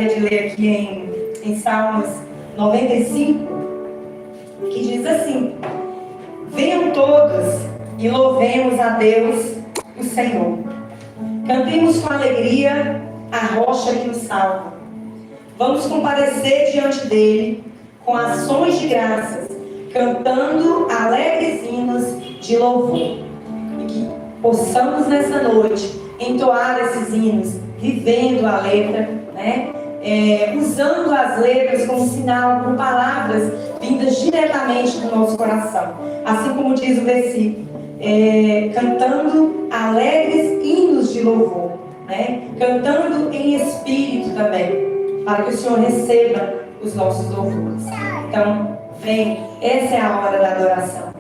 de ler aqui em Salmos 95, que diz assim: venham todos e louvemos a Deus, o Senhor. Cantemos com alegria a rocha que nos salva. Vamos comparecer diante dele com ações de graças, cantando alegres hinos de louvor. E que possamos nessa noite entoar esses hinos, vivendo a letra, né? Usando as letras como sinal, como palavras vindas diretamente do nosso coração. Assim como diz o versículo, cantando alegres hinos de louvor, né? Cantando em espírito também, para que o Senhor receba os nossos louvores. Então, vem, essa é a hora da adoração.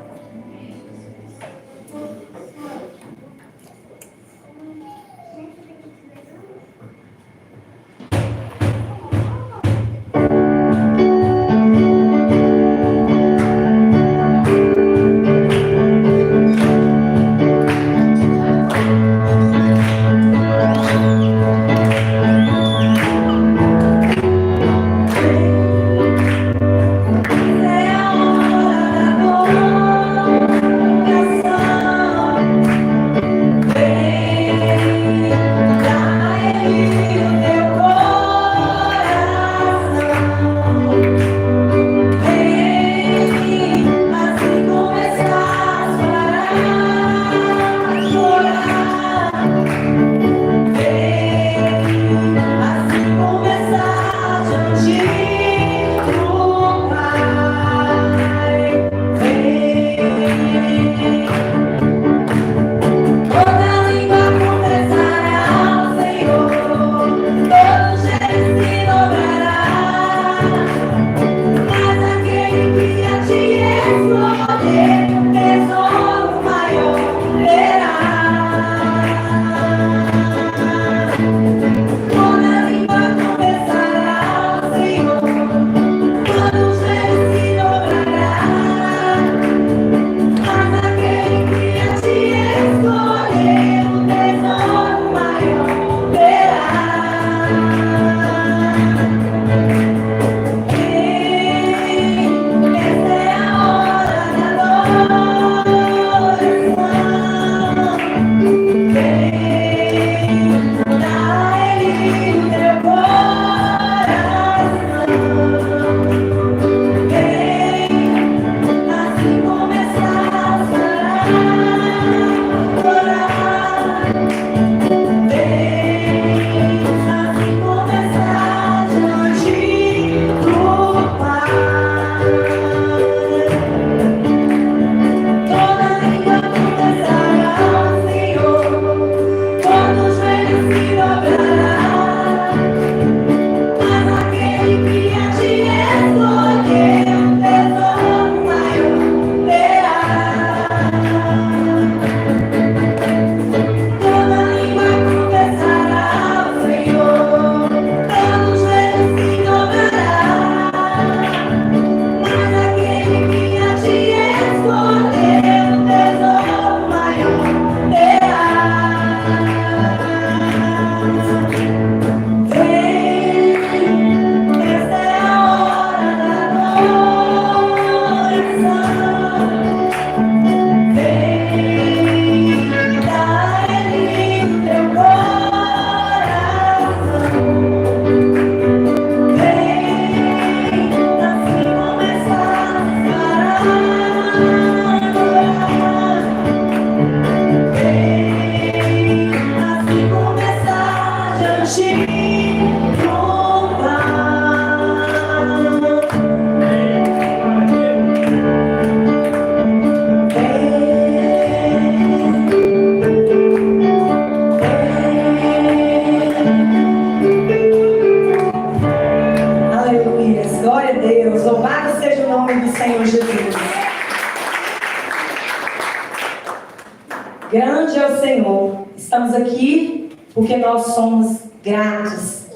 Grande é o Senhor. Estamos aqui porque nós somos gratos.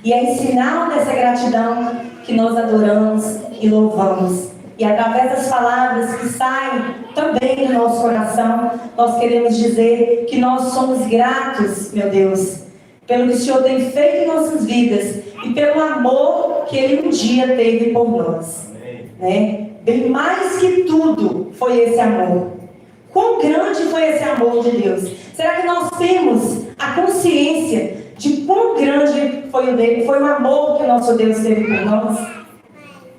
E é em sinal dessa gratidão que nós adoramos e louvamos. E através das palavras que saem também do nosso coração, nós queremos dizer que nós somos gratos, meu Deus, pelo que o Senhor tem feito em nossas vidas e pelo amor que Ele um dia teve por nós. Né? Bem mais que tudo foi esse amor. Quão grande foi esse amor de Deus? Será que nós temos a consciência de quão grande foi o amor que o nosso Deus teve por nós?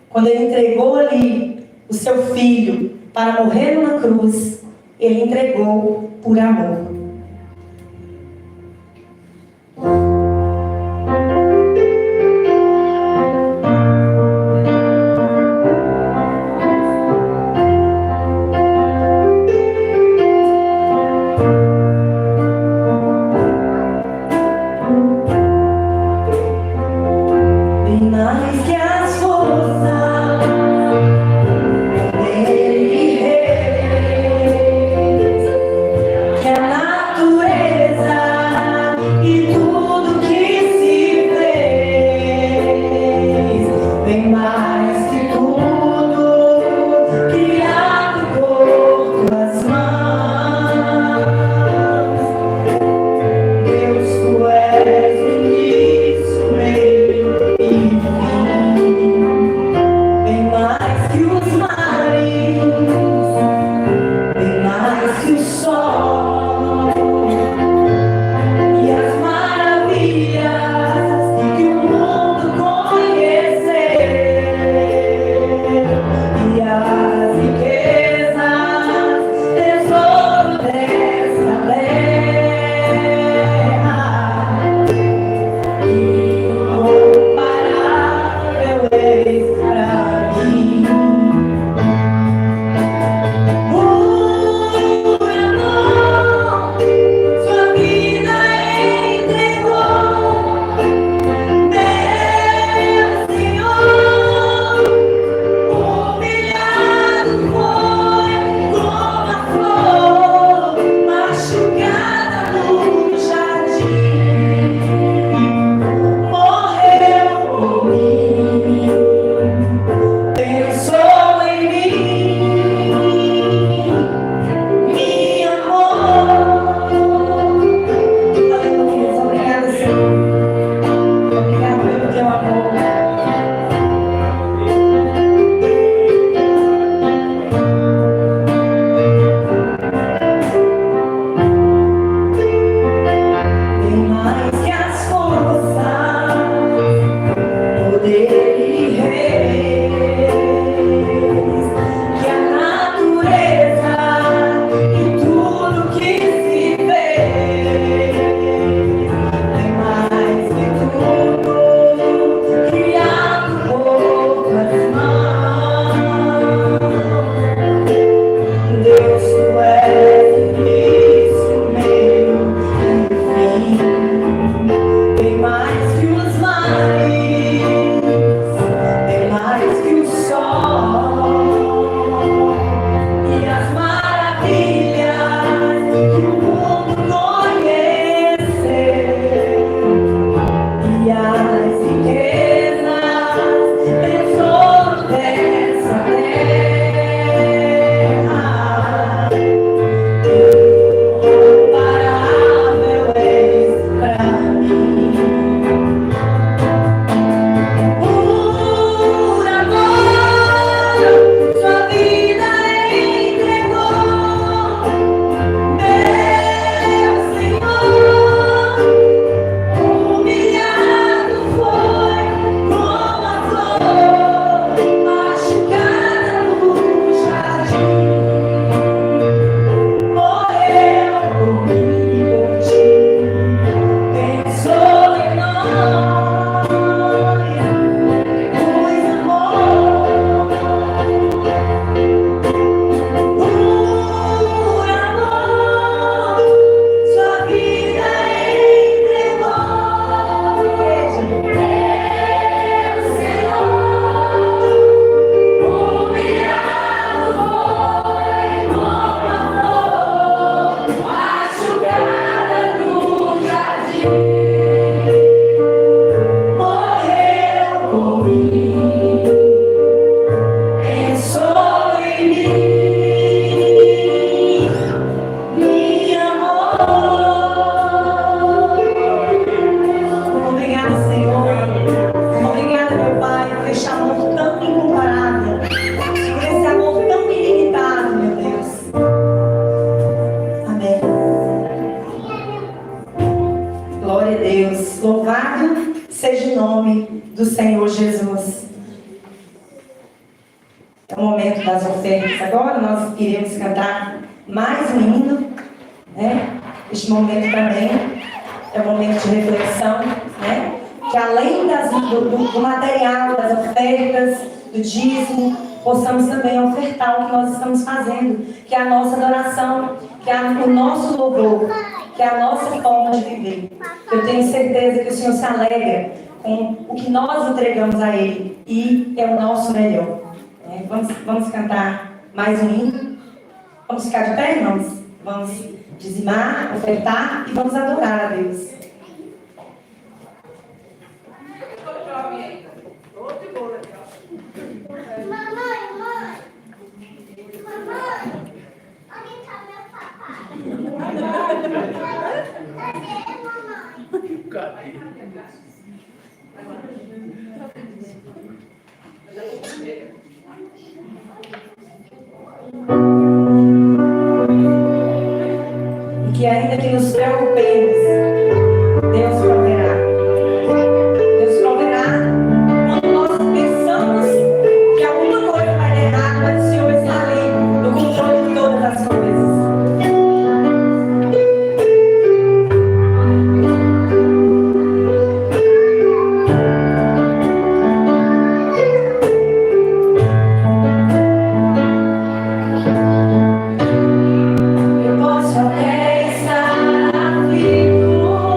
Quando Ele entregou ali o seu Filho para morrer numa cruz, Ele entregou por amor. Tem mais que os mares. nome do Senhor Jesus. É o momento das ofertas. Agora nós iremos cantar mais um hino, né? Este momento também é um momento de reflexão, né? Que além do material, das ofertas, do dízimo, possamos também ofertar o que nós estamos fazendo, que é a nossa adoração, que é o nosso louvor, que é a nossa forma de viver. Eu tenho certeza que o Senhor se alegra com o que nós entregamos a Ele e é o nosso melhor. Vamos cantar mais um hino. Vamos ficar de pé, irmãos? Vamos dizimar, ofertar e vamos adorar a Deus. E que ainda que nos preocupemos, Deus proverá. Deus proverá quando nós pensamos que alguma coisa vai dar errado, mas o Senhor está ali no controle de todas as coisas. Eu posso até estar aflito,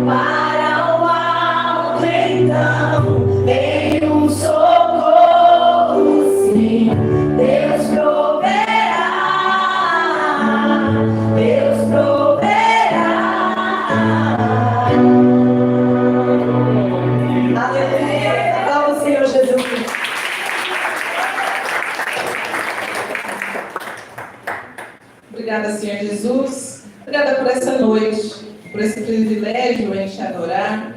para o alto, então vem um socorro, sim. Deus proverá, Deus proverá. Aleluia. Salve o Senhor Jesus. Obrigada, Senhor Jesus. Obrigada por essa noite, por esse privilégio em te adorar,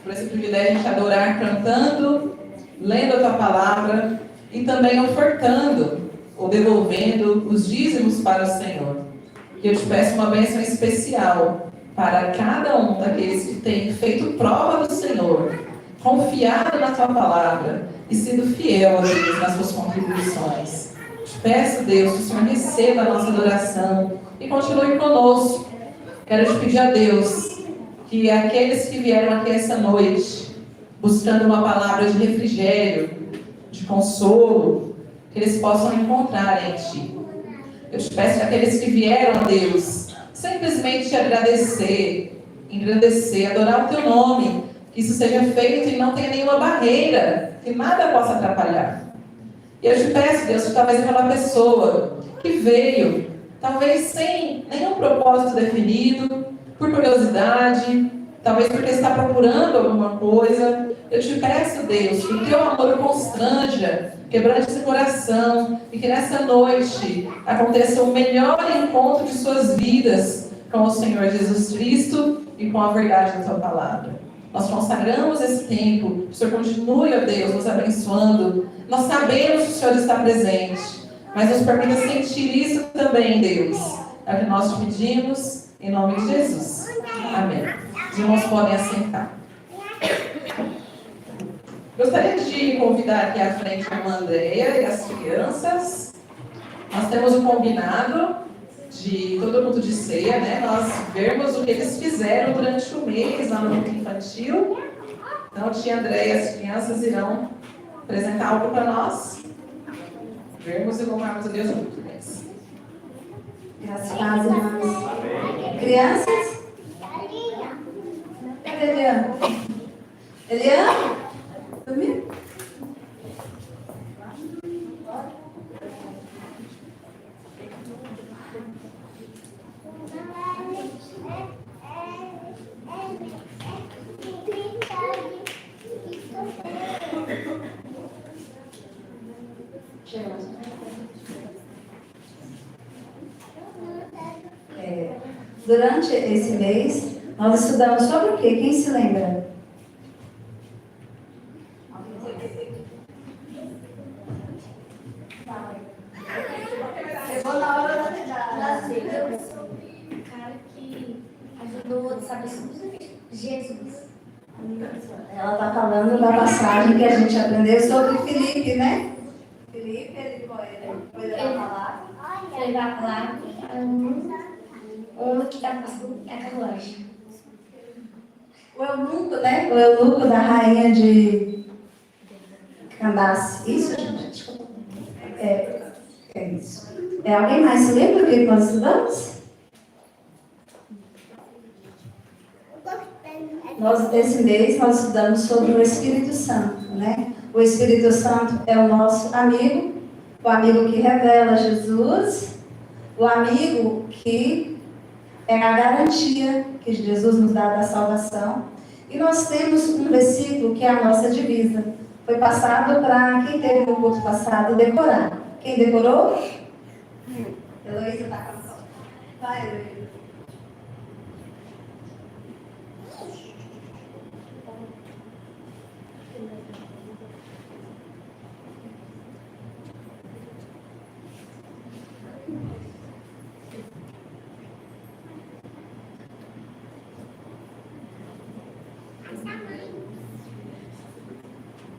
por esse privilégio em te adorar cantando, lendo a tua palavra e também ofertando ou devolvendo os dízimos para o Senhor. E eu te peço uma bênção especial para cada um daqueles que tem feito prova do Senhor, confiado na tua palavra e sido fiel a Deus nas suas contribuições. Te peço, Deus, que o Senhor receba a nossa adoração e continue conosco. Quero te pedir a Deus que aqueles que vieram aqui essa noite, buscando uma palavra de refrigério, de consolo, que eles possam encontrar em Ti. Eu te peço que aqueles que vieram, Deus, simplesmente te agradecer, engrandecer, adorar o Teu nome, que isso seja feito e não tenha nenhuma barreira, que nada possa atrapalhar. E eu te peço, Deus, que talvez aquela pessoa que veio, talvez sem nenhum propósito definido, por curiosidade, talvez porque está procurando alguma coisa, eu te peço, Deus, que o Teu amor o constranja, quebrante esse coração, e que nessa noite aconteça o melhor encontro de suas vidas com o Senhor Jesus Cristo e com a verdade da Tua palavra. Nós consagramos esse tempo, que o Senhor continue, ó Deus, nos abençoando. Nós sabemos que o Senhor está presente, mas nos permita sentir isso também, Deus. É o que nós te pedimos, em nome de Jesus. Amém. Os irmãos podem assentar. Gostaria de convidar aqui à frente a irmã Andréia e as crianças. Nós temos um combinado de todo mundo de ceia, né? Nós vermos o que eles fizeram durante o mês lá no grupo infantil. Então, tia Andréia e as crianças irão apresentar algo para nós. Vermos e louvarmos a Deus juntos. Graças a Deus, irmãos. Crianças? Cadê Eliana? Eliana? Dormiu? Durante esse mês, nós estudamos sobre o quê? Quem se lembra? Chegou na hora da ceia sobre o cara que ajudou o outro, sabe? Jesus. Ela está falando da passagem que a gente aprendeu sobre Filipe, né? Filipe, ele foi levar a palavra. Foi levar a palavra para um homem que está passando a carruagem. O eunuco, né? O eunuco da rainha de Candace. Isso, gente? Desculpa. É isso. Alguém mais se lembra do que nós estudamos? Esse mês nós estudamos sobre o Espírito Santo, né? O Espírito Santo é o nosso amigo, o amigo que revela Jesus, o amigo que é a garantia que Jesus nos dá da salvação. E nós temos um versículo que é a nossa divisa. Foi passado para quem teve no culto passado decorar. Quem decorou? Heloísa está com a mão. Vai, Heloísa.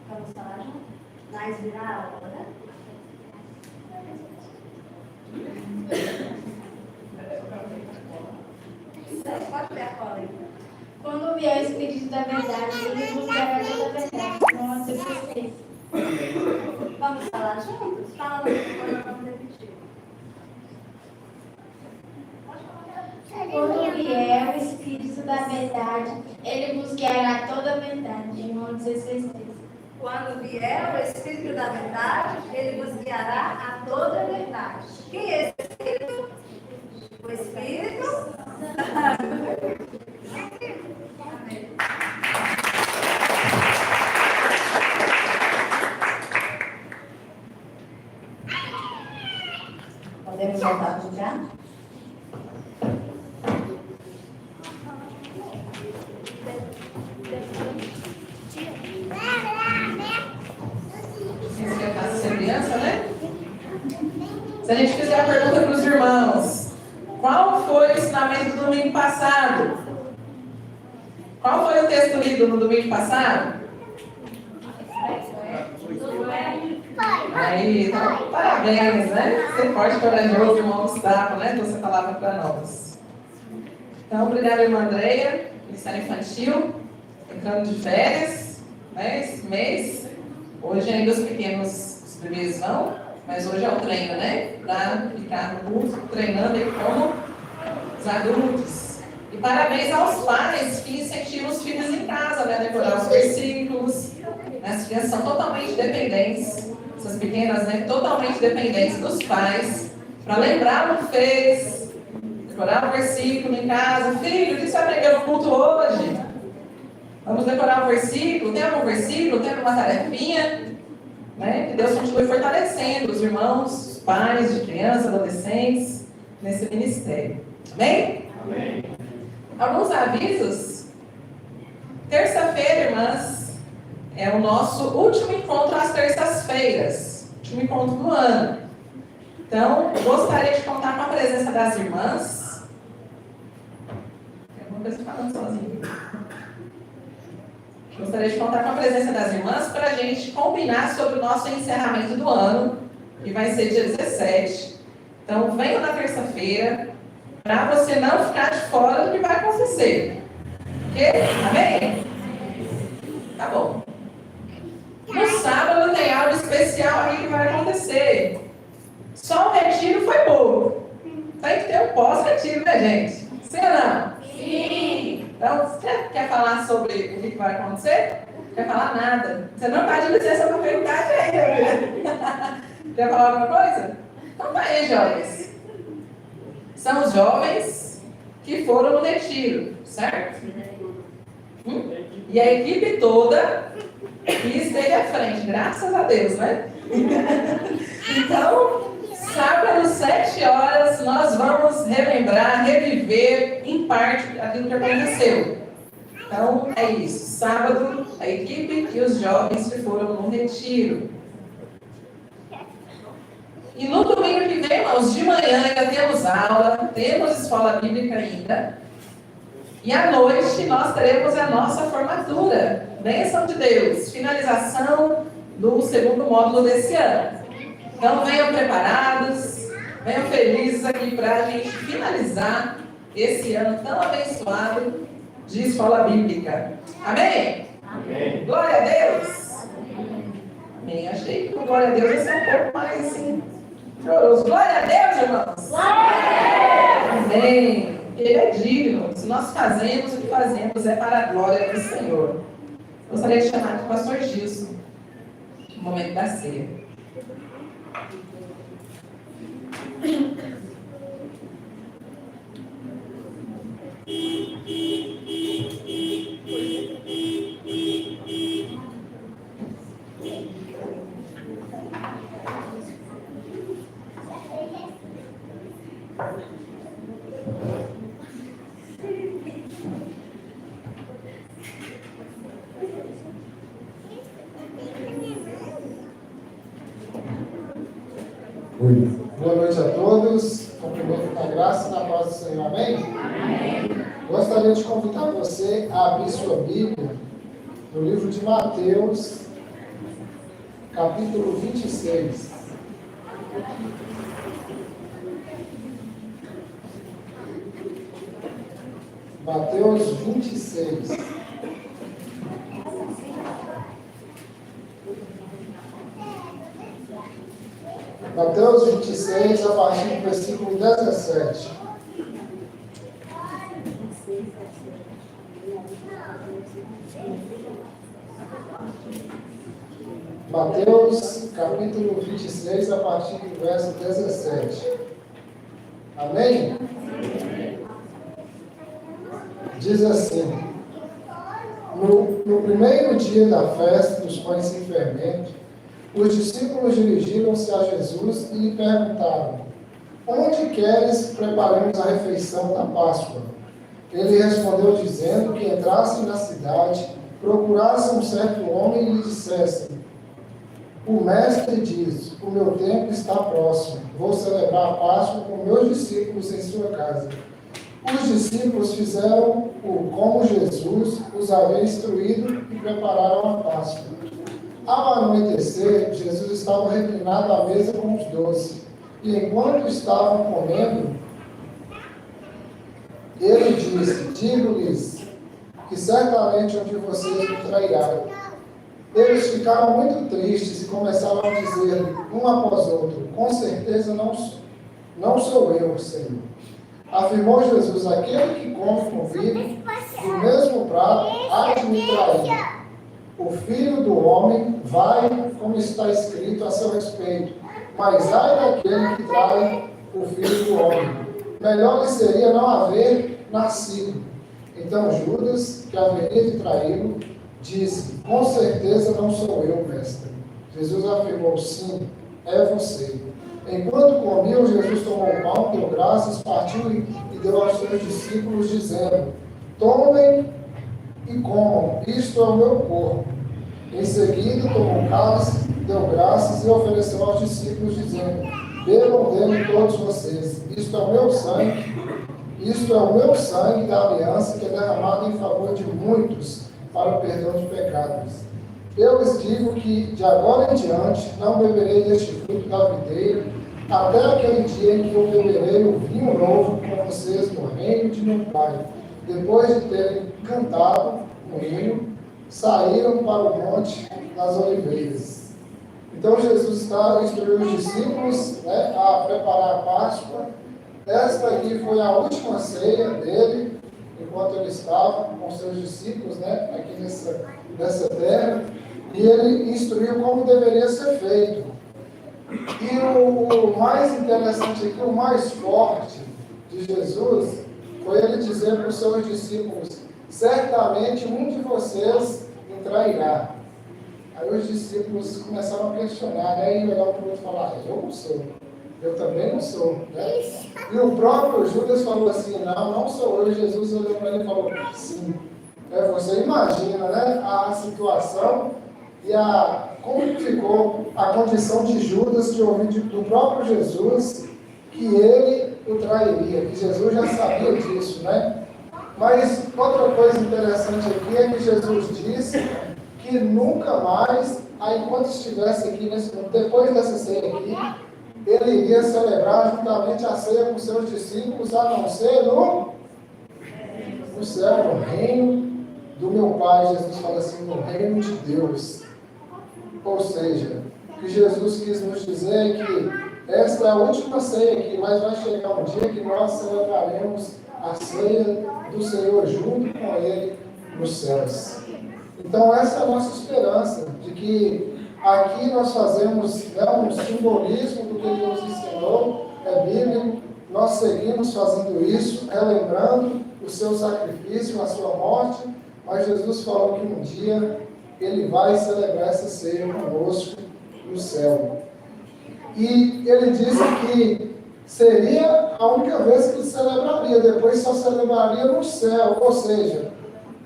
Vamos falar junto? Mais virar a aula, né? Pode ter a cola aí. Quando vier o Espírito da verdade, ele nos dará toda a verdade. Não há surpresa. Vamos falar juntos? Fala depois, vamos repetir. Quando vier o Espírito da verdade, Ele vos guiará toda a verdade. João 16:13. Quando vier o Espírito da verdade, ele vos guiará a toda a verdade. Quem é esse Espírito? O Espírito? Amém. Podemos voltar para o lugar? Vocês querem estar sem criança, né? Se a gente fizer a pergunta para os irmãos, qual foi o ensinamento do domingo passado? Qual foi o texto lido no domingo passado? Aí, então, parabéns, né? Você pode corajoso, irmão Gustavo, né? Você falava para nós. Então, obrigada, irmã Andréia, Ministério Infantil, entrando de férias, né? Esse mês. Hoje ainda os pequenos, os bebês vão, mas hoje é o treino, né? Para ficar no curso, treinando aí como os adultos. E parabéns aos pais que incentivam os filhos em casa, né? Decorar os versículos. As crianças são totalmente dependentes, essas pequenas, né? Totalmente dependentes dos pais, para lembrar o que fez, decorar o versículo em casa. Filho, o que você aprendeu no culto hoje? Vamos decorar o versículo. Tem algum versículo? Tem alguma tarefinha? Né? Que Deus continue fortalecendo os irmãos, os pais de crianças, adolescentes, nesse ministério. Amém? Amém. Alguns avisos. Terça-feira, irmãs, é o nosso último encontro às terças-feiras. Último encontro do ano. Então, gostaria de contar com a presença das irmãs. Tem alguma coisa falando sozinho. Gostaria de contar com a presença das irmãs para a gente combinar sobre o nosso encerramento do ano, que vai ser dia 17. Então, venham na terça-feira, para você não ficar de fora do que vai acontecer. Ok? Amém? Tá bom. No sábado tem algo especial aí que vai acontecer. Só o retiro foi pouco. Tem que ter um pós-retiro, né, gente? Sim ou não? Sim. Então, você quer falar sobre o que vai acontecer? Não quer falar nada. Você não está de licença para perguntar ainda. Quer falar alguma coisa? Então vai aí, jovens. São os jovens que foram no retiro, certo? E a equipe toda que esteve à frente, graças a Deus, né? Então, sábado, 7 horas, nós vamos relembrar, reviver, em parte, aquilo que aconteceu. Então, é isso. Sábado, a equipe e os jovens que foram no retiro. E no domingo que vem, irmãos, de manhã ainda temos aula, temos escola bíblica ainda. E à noite nós teremos a nossa formatura. Bênção de Deus. Finalização do segundo módulo desse ano. Então venham preparados, venham felizes aqui para a gente finalizar esse ano tão abençoado de escola bíblica. Amém? Amém. Glória a Deus. Amém. Achei que o glória a Deus ia ser um pouco mais assim, choroso. Glória a Deus, irmãos. Glória a Deus. Amém. Ele é digno. Se nós fazemos o que fazemos é para a glória do Senhor. Gostaria de chamar aqui o pastor Gilson, no momento da ceia. Boa noite a todos. Cumprimento na graça e na paz do Senhor. Amém? Amém. Gostaria de convidar você a abrir sua Bíblia no livro de Mateus, capítulo 26. Mateus 26. Mateus 26, a partir do versículo 17. Mateus, capítulo 26, a partir do verso 17. Amém? Diz assim: no primeiro dia da festa dos pães sem fermento, os discípulos dirigiram-se a Jesus e lhe perguntaram: onde queres que preparemos a refeição da Páscoa? Ele respondeu dizendo que entrassem na cidade, procurassem um certo homem e lhe dissessem: o mestre diz, o meu tempo está próximo, vou celebrar a Páscoa com meus discípulos em sua casa. Os discípulos fizeram como Jesus os havia instruído e prepararam a Páscoa. Ao anoitecer, Jesus estava reclinado à mesa com os 12. E enquanto estavam comendo, ele disse: digo-lhes que certamente um de vocês me trairá. Eles ficaram muito tristes e começaram a dizer um após outro: com certeza não sou eu, Senhor. Afirmou Jesus: aquele que come comigo do mesmo prato há de me trair. O Filho do Homem vai, como está escrito a seu respeito, mas ai daquele que trai o Filho do Homem. Melhor lhe seria não haver nascido. Então Judas, que haveria de traí-lo, disse: com certeza não sou eu, mestre. Jesus afirmou: sim, é você. Enquanto comiam, Jesus tomou o pão, deu graças, partiu e deu aos seus discípulos, dizendo: tomem e comam, isto é o meu corpo. Em seguida, tomou o cálice, deu graças e ofereceu aos discípulos, dizendo: bebam dele todos vocês, isto é o meu sangue da aliança, que é derramado em favor de muitos para o perdão de pecados. Eu lhes digo que, de agora em diante, não beberei deste fruto da videira, até aquele dia em que eu beberei o vinho novo com vocês no reino de meu Pai. Depois de terem cantado um hino, saíram para o Monte das Oliveiras. Então Jesus está instruindo os discípulos, a preparar a Páscoa. Esta aqui foi a última ceia dele, enquanto ele estava com seus discípulos, aqui nessa terra, e ele instruiu como deveria ser feito. E o mais interessante aqui, o mais forte de Jesus, foi ele dizer para os seus discípulos: certamente um de vocês me trairá. Aí os discípulos começaram a questionar, e olhar para o outro e falar: eu não sou, eu também não sou. E o próprio Judas falou assim: não sou eu. E Jesus olhou para ele e falou: sim, você imagina a situação e como ficou a condição de Judas de ouvir do próprio Jesus que ele o trairia, que Jesus já sabia disso, Mas outra coisa interessante aqui é que Jesus disse que nunca mais, enquanto estivesse aqui, depois dessa ceia aqui, ele iria celebrar juntamente a ceia com seus discípulos, a não ser no céu, no reino do meu Pai. Jesus fala assim: no reino de Deus. Ou seja, o que Jesus quis nos dizer é que esta é a última ceia aqui, mas vai chegar um dia que nós celebraremos a ceia do Senhor junto com Ele nos céus. Então essa é a nossa esperança, de que aqui nós fazemos um simbolismo do que Ele nos ensinou, é bíblico, nós seguimos fazendo isso, relembrando o seu sacrifício, a sua morte, mas Jesus falou que um dia Ele vai celebrar essa ceia conosco no céu. E Ele disse que seria a única vez que Ele celebraria, depois só celebraria no céu, ou seja,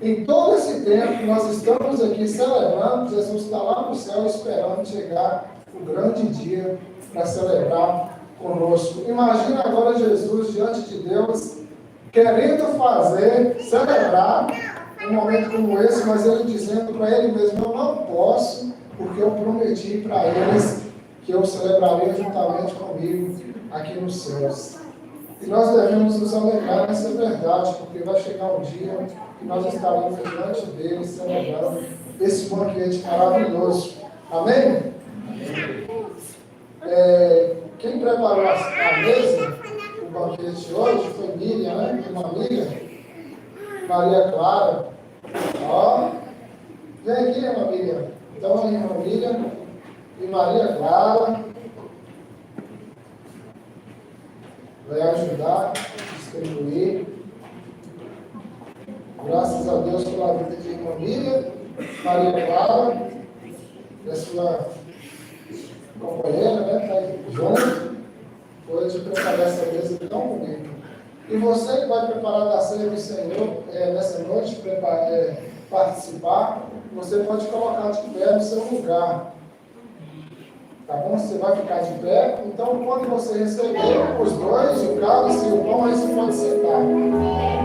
em todo esse tempo que nós estamos aqui celebrando, Jesus está lá no céu esperando chegar o grande dia para celebrar conosco. Imagina agora Jesus diante de Deus, querendo celebrar um momento como esse, mas ele dizendo para ele mesmo: eu não posso, porque eu prometi para eles que eu celebraria juntamente comigo aqui nos céus. E nós devemos nos alegrar nessa verdade, porque vai chegar um dia que nós estaremos diante dele celebrando esse banquete maravilhoso. Amém? Quem preparou a mesa, o banquete de hoje, foi Miriam, uma amiga, Maria Clara. Vem aqui, irmã Miriam. Então, a irmã Miriam e Maria Clara. Vai ajudar a distribuir. Graças a Deus pela vida de família, Maria Clara, e a sua companheira, né? Está aí junto. Hoje preparar essa mesa tão bonita. E você que vai preparar da ceia do Senhor nessa noite, participar, você pode colocar de pé no seu lugar. Tá bom? Você vai ficar de pé. Então, quando você receber os dois, o cálice e o pão, aí você pode sentar.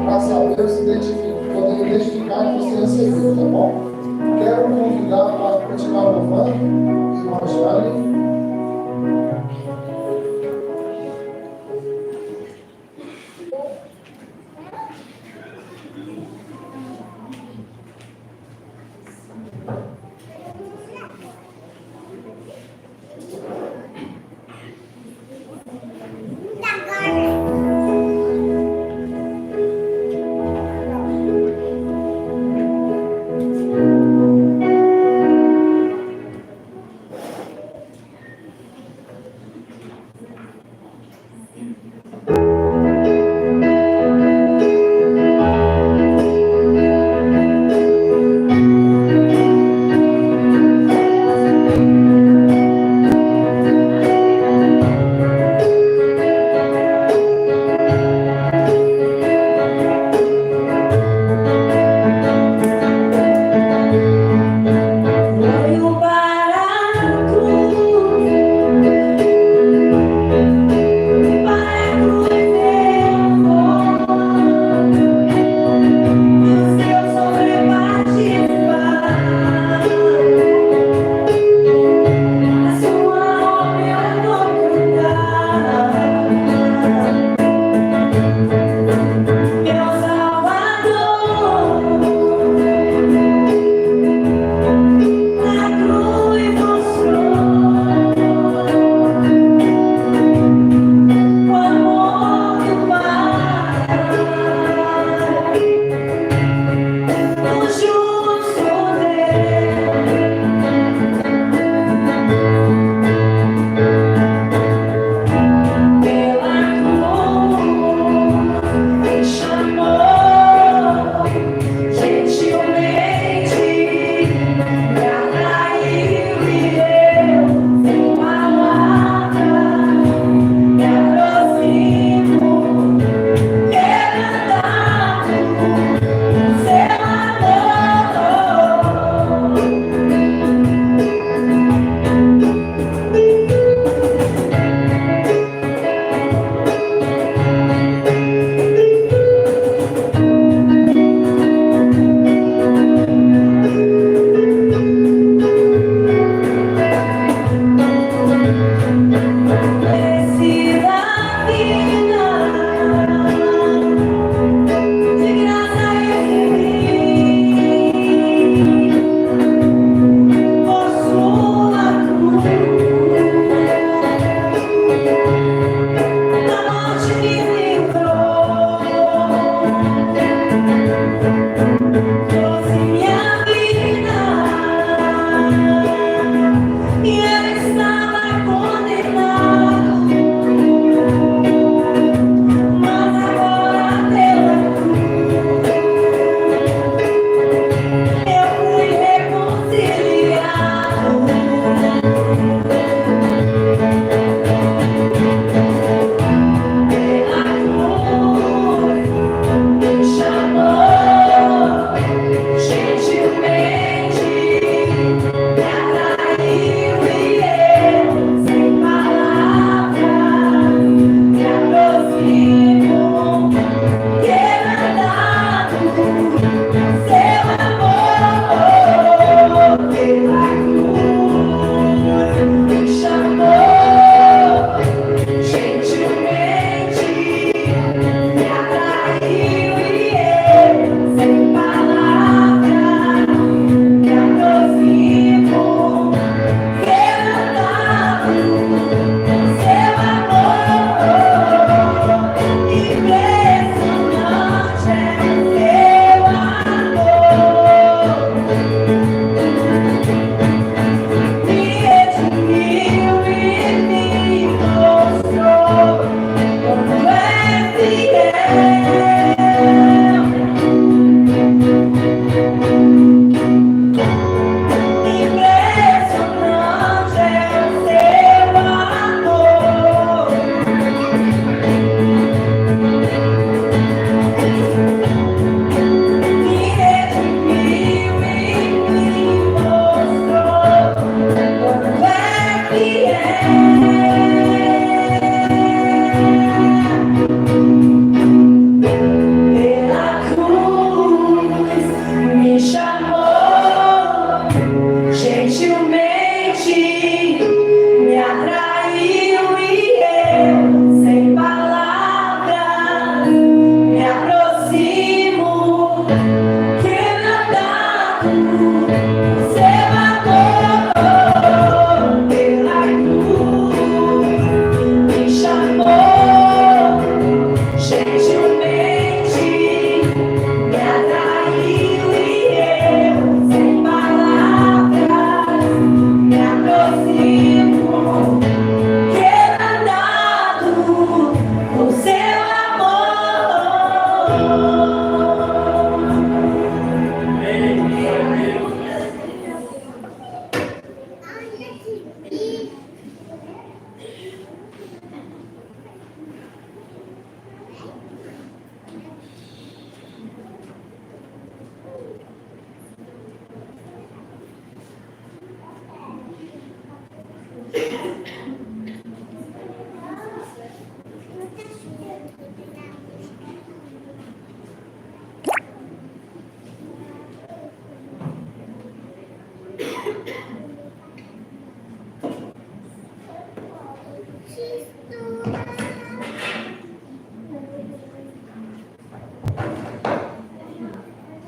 Para saber poder identificar que você recebeu, tá bom? Quero convidar para continuar louvando, irmão Jane.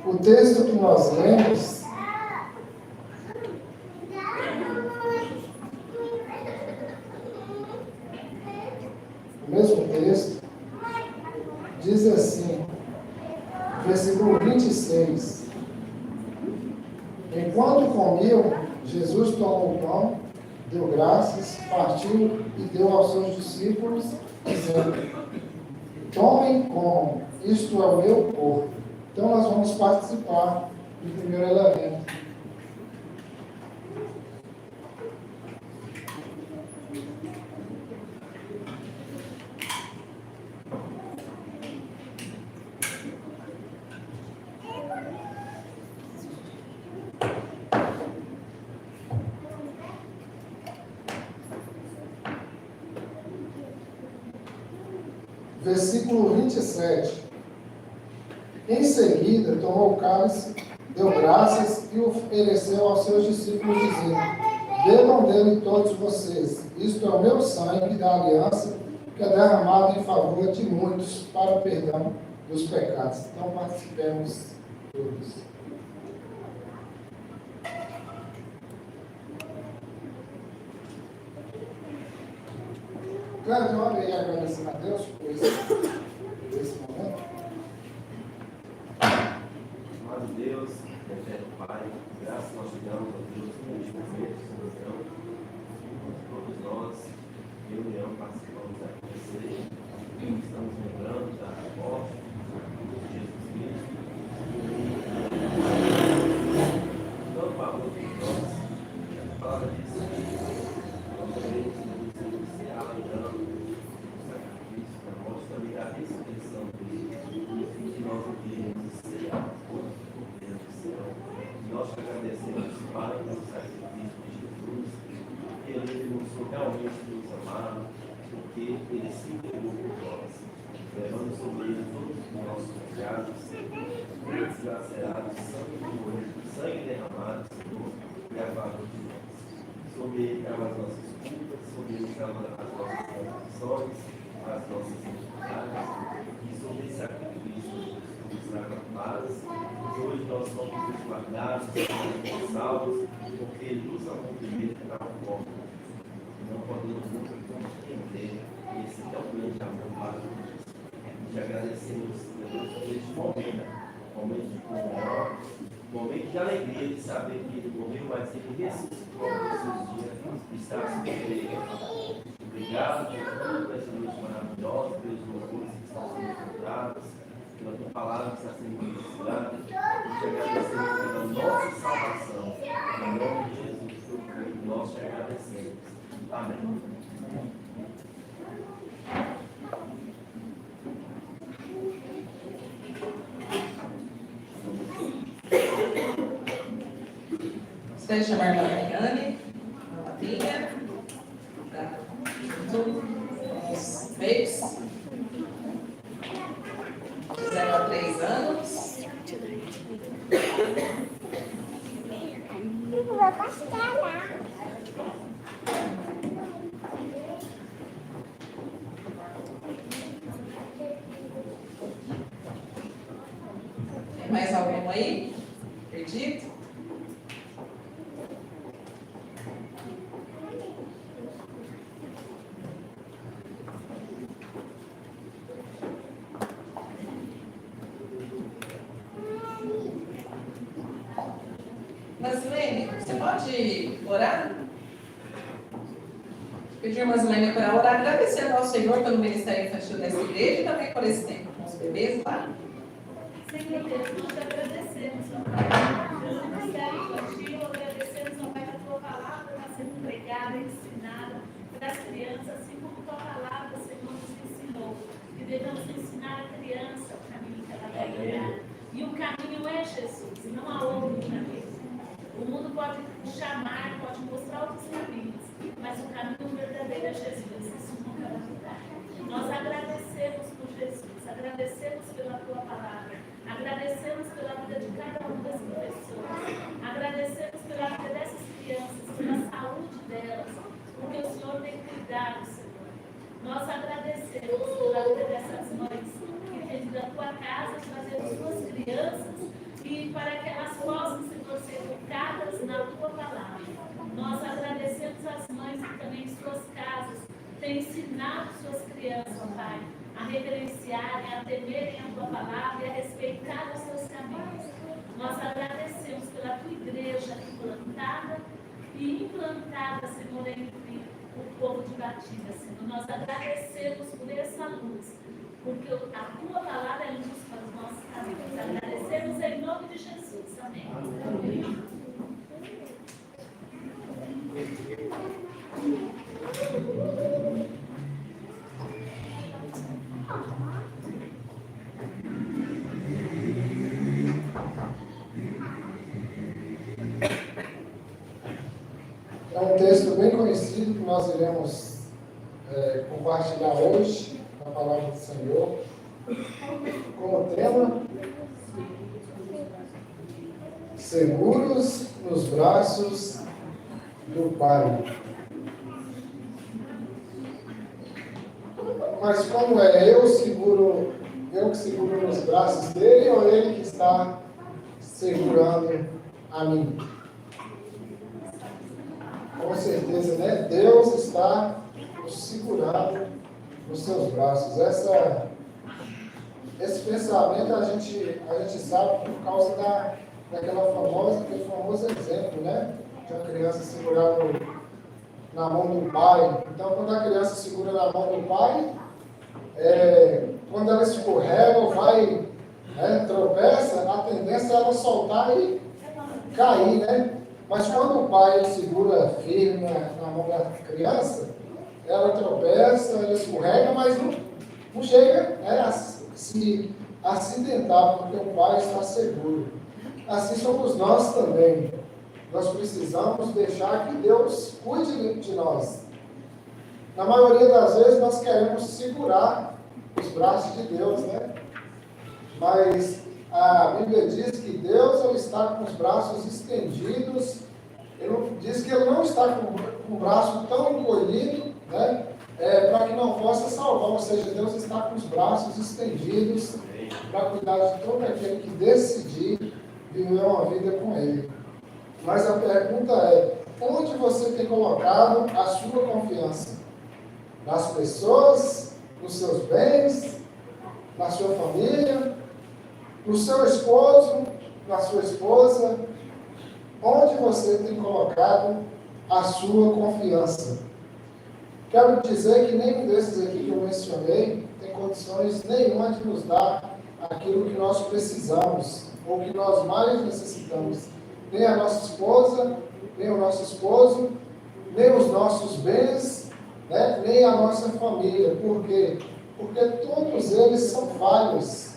O texto que nós lemos o mesmo texto diz assim, versículo 26. Enquanto comiam, Jesus tomou o pão, deu graças, partiu e deu aos seus discípulos, dizendo: tomem, comam, isto é o meu corpo. Então nós vamos participar do primeiro elemento. Versículo 27. Em seguida, tomou o cálice, deu graças e o ofereceu aos seus discípulos, dizendo: bebam dele todos vocês. Isto é o meu sangue da aliança, que é derramado em favor de muitos para o perdão dos pecados. Então, participemos todos. Claro, eu orei e agradecendo a Deus por esse momento. Amado Deus, eterno Pai, graças nós te damos a Deus neste momento, Senhor, todos nós, eu e eu participamos da conversa, estamos lembrando da morte de Jesus Cristo, dando valor por nós, a palavra diz que nós devemos ser alegrando o sacrifício da morte, também a ressurreição dele, que nós devemos ser nós te agradecemos, Pai, pelo sacrifício de Jesus, porque Ele demonstrou realmente nos amar, porque Ele se entregou por nós, levando sobre Ele todos os nossos pecados, desgracerados, sangue derramado, Senhor, gravado de nós. Sobre Ele grava as nossas culpas, sobre Ele grava as nossas transgressões, as nossas iniquidades, e sobre esse sacrifício nos traga paz. Hoje nós somos guardados, somos salvos, porque Ele nos amou primeiro de tal forma. Não podemos nunca compreender esse tão grande amor para nós. Te agradecemos, Deus, por este momento de comunhão, momento de alegria de saber que Ele morreu, mas Ele ressuscitou nesses dias e está conosco. Obrigado por toda essa noite maravilhosa, pelos louvores que estão sendo encontrados, pela tua palavra que está sendo ministrada. Te agradecemos pela nossa salvação. Em nome de Jesus, nós te agradecemos. Amém. Gostaria de chamar a Mariane, a madrinha, junto os bebês, de 0 a 3 anos. Tem mais algum aí? Acredito? Maslene, você pode orar? Pedir a Maslene para orar, agradecendo ao Senhor pelo ministério infantil dessa igreja e também por esse tempo com os bebês lá. Senhor Deus, nós te agradecemos, ó Pai, pelo ministério infantil, agradecemos, ó Pai, que a tua palavra está sendo pregada e ensinada para as crianças, assim como tua palavra, Senhor, nos ensinou. Que devemos ensinar a criança o caminho que ela deve andar. E o caminho é Jesus, e não há outro caminho. O mundo pode chamar, pode mostrar outros caminhos, mas o caminho verdadeiro é Jesus, isso nunca vai mudar. Nós agradecemos por Jesus, agradecemos pela tua palavra, agradecemos pela vida de cada uma das pessoas, agradecemos pela vida dessas crianças, pela saúde delas, porque o Senhor tem cuidado, Senhor. Nós agradecemos pela vida dessas mães que têm da tua casa trazer as suas crianças e para que elas possam, Senhor, ser educadas na tua palavra. Nós agradecemos as mães que também em suas casas têm ensinado suas crianças, ó Pai, a reverenciarem, a temerem a tua palavra e a respeitar os seus caminhos. Nós agradecemos pela tua igreja plantada e implantada, Senhor, entre o povo de Batida, Senhor. Nós agradecemos por essa luz, porque a tua palavra é luz para os nossos caminhos. Agradecemos em nome de Jesus. Amém. Amém. É um texto bem conhecido que nós iremos compartilhar hoje, a palavra do Senhor, como tema: seguros nos braços do Pai. Mas como é? Eu que seguro nos braços dele ou ele que está segurando a mim? Com certeza, né? Deus está nos segurando nos seus braços. Esse pensamento a gente sabe por causa daquele famoso exemplo, né? De uma criança segurando na mão do pai. Então, quando a criança segura na mão do pai, quando ela escorrega ou vai, tropeça, a tendência é ela soltar e cair, né? Mas quando o pai segura firme na mão da criança, ela tropeça, ela escorrega, mas não chega a se acidentar, porque o pai está seguro. Assim somos nós também. Nós precisamos deixar que Deus cuide de nós. Na maioria das vezes nós queremos segurar os braços de Deus, né? Mas a Bíblia diz que Deus ele está com os braços estendidos. Ele diz que ele não está com o braço tão encolhido, né? Para que não possa salvar. Ou seja, Deus está com os braços estendidos para cuidar de todo aquele que decidir viver uma vida com Ele. Mas a pergunta é: onde você tem colocado a sua confiança? Nas pessoas, nos seus bens, na sua família, no seu esposo, na sua esposa? Onde você tem colocado a sua confiança? Quero dizer que nenhum desses aqui que eu mencionei tem condições nenhuma de nos dar aquilo que nós precisamos, ou que nós mais necessitamos. Nem a nossa esposa, nem o nosso esposo, nem os nossos bens, né? Nem a nossa família. Por quê? Porque todos eles são falhos.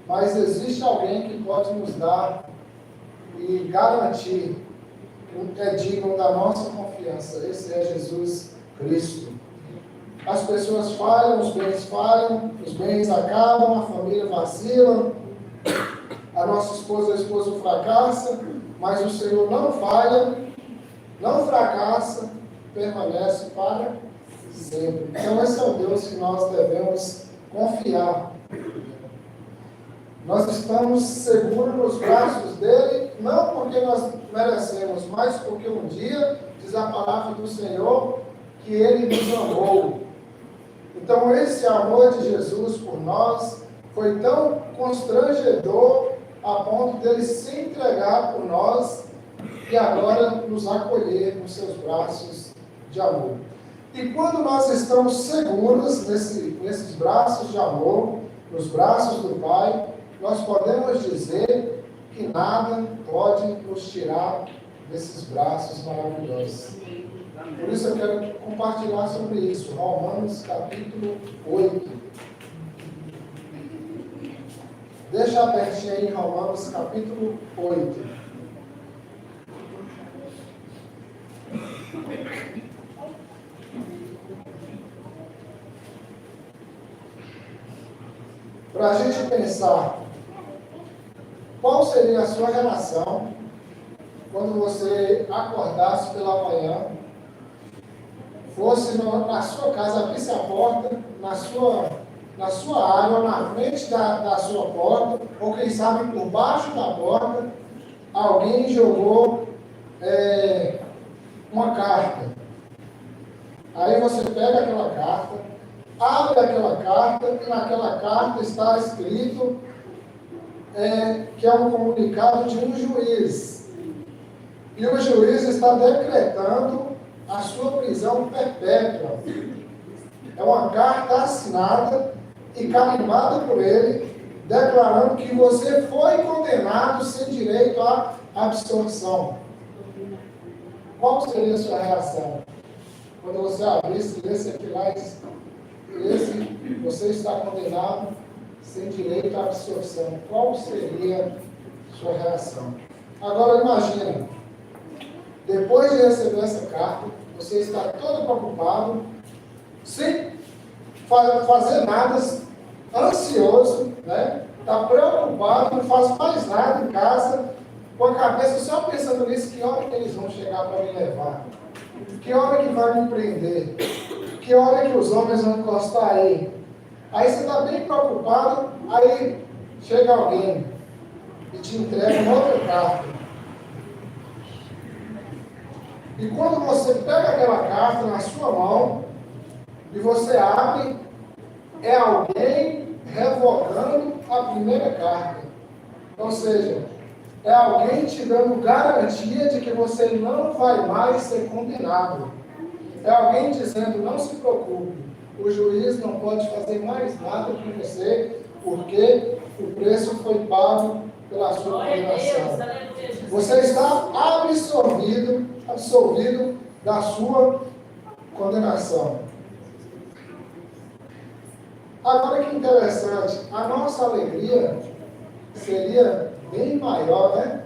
Mas existe alguém que pode nos dar e garantir que é digno da nossa confiança. Esse é Jesus Cristo. As pessoas falham, os bens acabam, a família vacila, a nossa esposa, o esposo fracassa, mas o Senhor não falha, não fracassa, permanece para sempre. Então esse é o Deus que nós devemos confiar. Nós estamos seguros nos braços dele, não porque nós merecemos, mas porque um dia, diz a palavra do Senhor, que ele nos amou. Então esse amor de Jesus por nós foi tão constrangedor a ponto dele se entregar por nós e agora nos acolher nos seus braços de amor. E quando nós estamos seguros nesses braços de amor, nos braços do Pai, nós podemos dizer que nada pode nos tirar desses braços maravilhosos. Por isso eu quero compartilhar sobre isso. Romanos capítulo 8. Deixa abertinho aí em Romanos capítulo 8. Para a gente pensar qual seria a sua relação quando você acordasse pela manhã, fosse na sua casa, abrisse a porta, na sua área, na frente da sua porta, ou quem sabe por baixo da porta, alguém jogou uma carta. Aí você pega aquela carta, abre aquela carta, e naquela carta está escrito que é um comunicado de um juiz. E o juiz está decretando a sua prisão perpétua. É uma carta assinada e carimbada por ele, declarando que você foi condenado sem direito à absolvição. Qual seria a sua reação? Quando você abrisse, lesse aqui lá e você está condenado sem direito à absolvição. Qual seria a sua reação? Agora imagina, depois de receber essa carta, você está todo preocupado, sem fazer nada, ansioso, né? Está preocupado, não faz mais nada em casa, com a cabeça só pensando nisso, que hora que eles vão chegar para me levar? Que hora que vai me prender? Que hora que os homens vão encostar aí? Aí você está bem preocupado, aí chega alguém e te entrega uma outra carta. E quando você pega aquela carta na sua mão e você abre, é alguém revogando a primeira carta. Ou seja, é alguém te dando garantia de que você não vai mais ser condenado. É alguém dizendo, não se preocupe, o juiz não pode fazer mais nada com você, porque o preço foi pago pela sua condenação. Você está absolvido da sua condenação. Agora que interessante, a nossa alegria seria bem maior, né?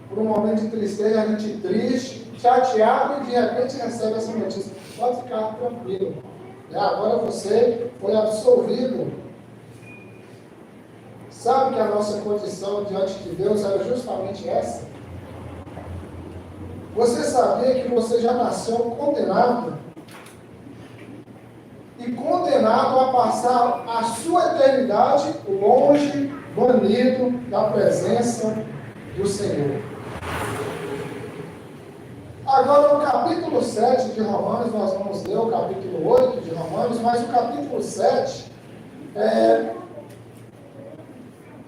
Por um momento de tristeza, a gente triste, chateado e de repente recebe essa notícia. Pode ficar tranquilo. Agora você foi absolvido. Sabe que a nossa condição diante de Deus era justamente essa? Você sabia que você já nasceu condenado? E condenado a passar a sua eternidade longe, banido da presença do Senhor. Agora, no capítulo 7 de Romanos, nós vamos ler o capítulo 8 de Romanos, mas o capítulo 7,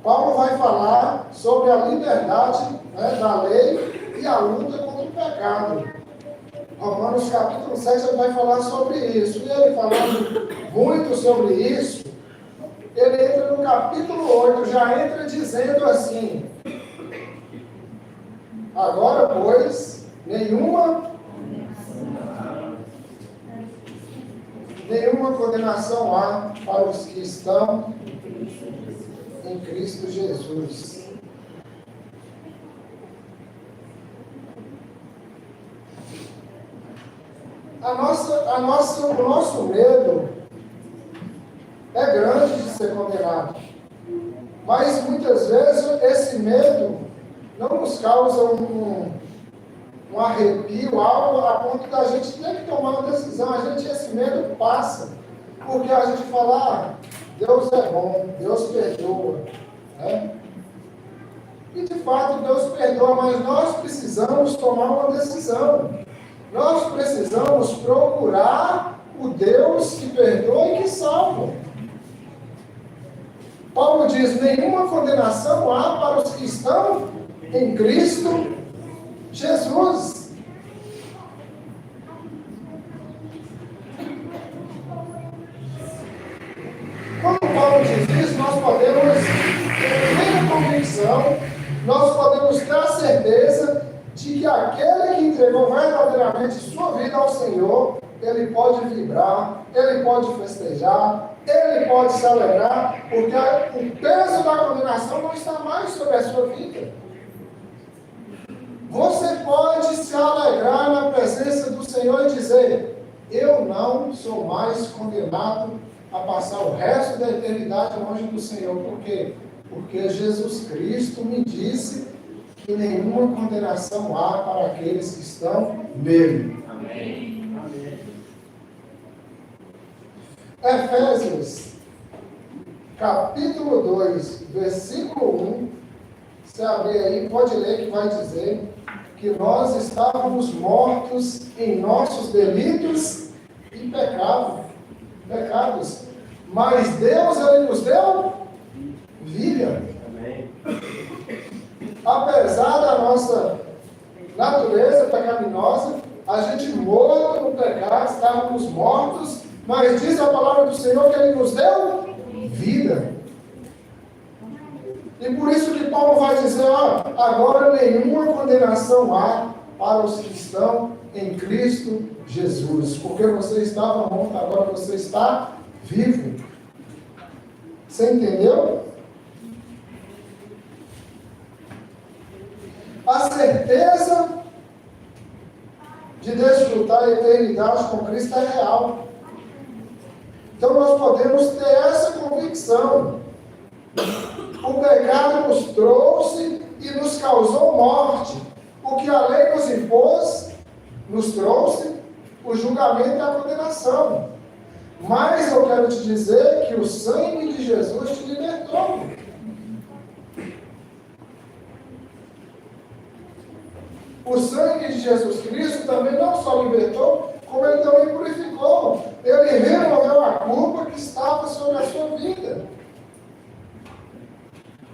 Paulo vai falar sobre a liberdade, né, da lei e a luta contra o pecado. Romanos capítulo 7 ele vai falar sobre isso. E ele falando muito sobre isso, ele entra no capítulo 8, já entra dizendo assim: agora, pois, nenhuma condenação há para os que estão em Cristo Jesus. O nosso medo é grande de ser condenado. Mas muitas vezes esse medo não nos causa um arrepio, algo a ponto da gente ter que tomar uma decisão. Esse medo passa. Porque a gente fala, Deus é bom, Deus perdoa. Né? E de fato Deus perdoa, mas nós precisamos tomar uma decisão. Nós precisamos procurar o Deus que perdoa e que salva. Paulo diz, nenhuma condenação há para os que estão em Cristo Jesus. Quando Paulo diz isso, nós podemos ter a convicção, nós podemos ter a certeza de que aquele que entregou verdadeiramente sua vida ao Senhor, ele pode vibrar, ele pode festejar, ele pode se alegrar, porque o peso da condenação não está mais sobre a sua vida. Você pode se alegrar na presença do Senhor e dizer: eu não sou mais condenado a passar o resto da eternidade longe do Senhor. Por quê? Porque Jesus Cristo me disse que nenhuma condenação há para aqueles que estão nele. Amém. Efésios, capítulo 2, versículo 1. Se abrir aí, pode ler, que vai dizer que nós estávamos mortos em nossos delitos e pecados, mas Deus, ele nos deu vida. Amém. Apesar da nossa natureza pecaminosa, a gente morto no pecado, estávamos mortos, mas diz a palavra do Senhor que ele nos deu vida. E por isso que Paulo vai dizer: agora nenhuma condenação há para os que estão em Cristo Jesus. Porque você estava morto, agora você está vivo. Você entendeu? A certeza de desfrutar a eternidade com Cristo é real. Então nós podemos ter essa convicção. O pecado nos trouxe e nos causou morte. O que a lei nos impôs, nos trouxe o julgamento e a condenação. Mas eu quero te dizer que o sangue de Jesus te libertou. O sangue de Jesus Cristo também não só libertou, como ele também purificou. Ele removeu a culpa que estava sobre a sua vida.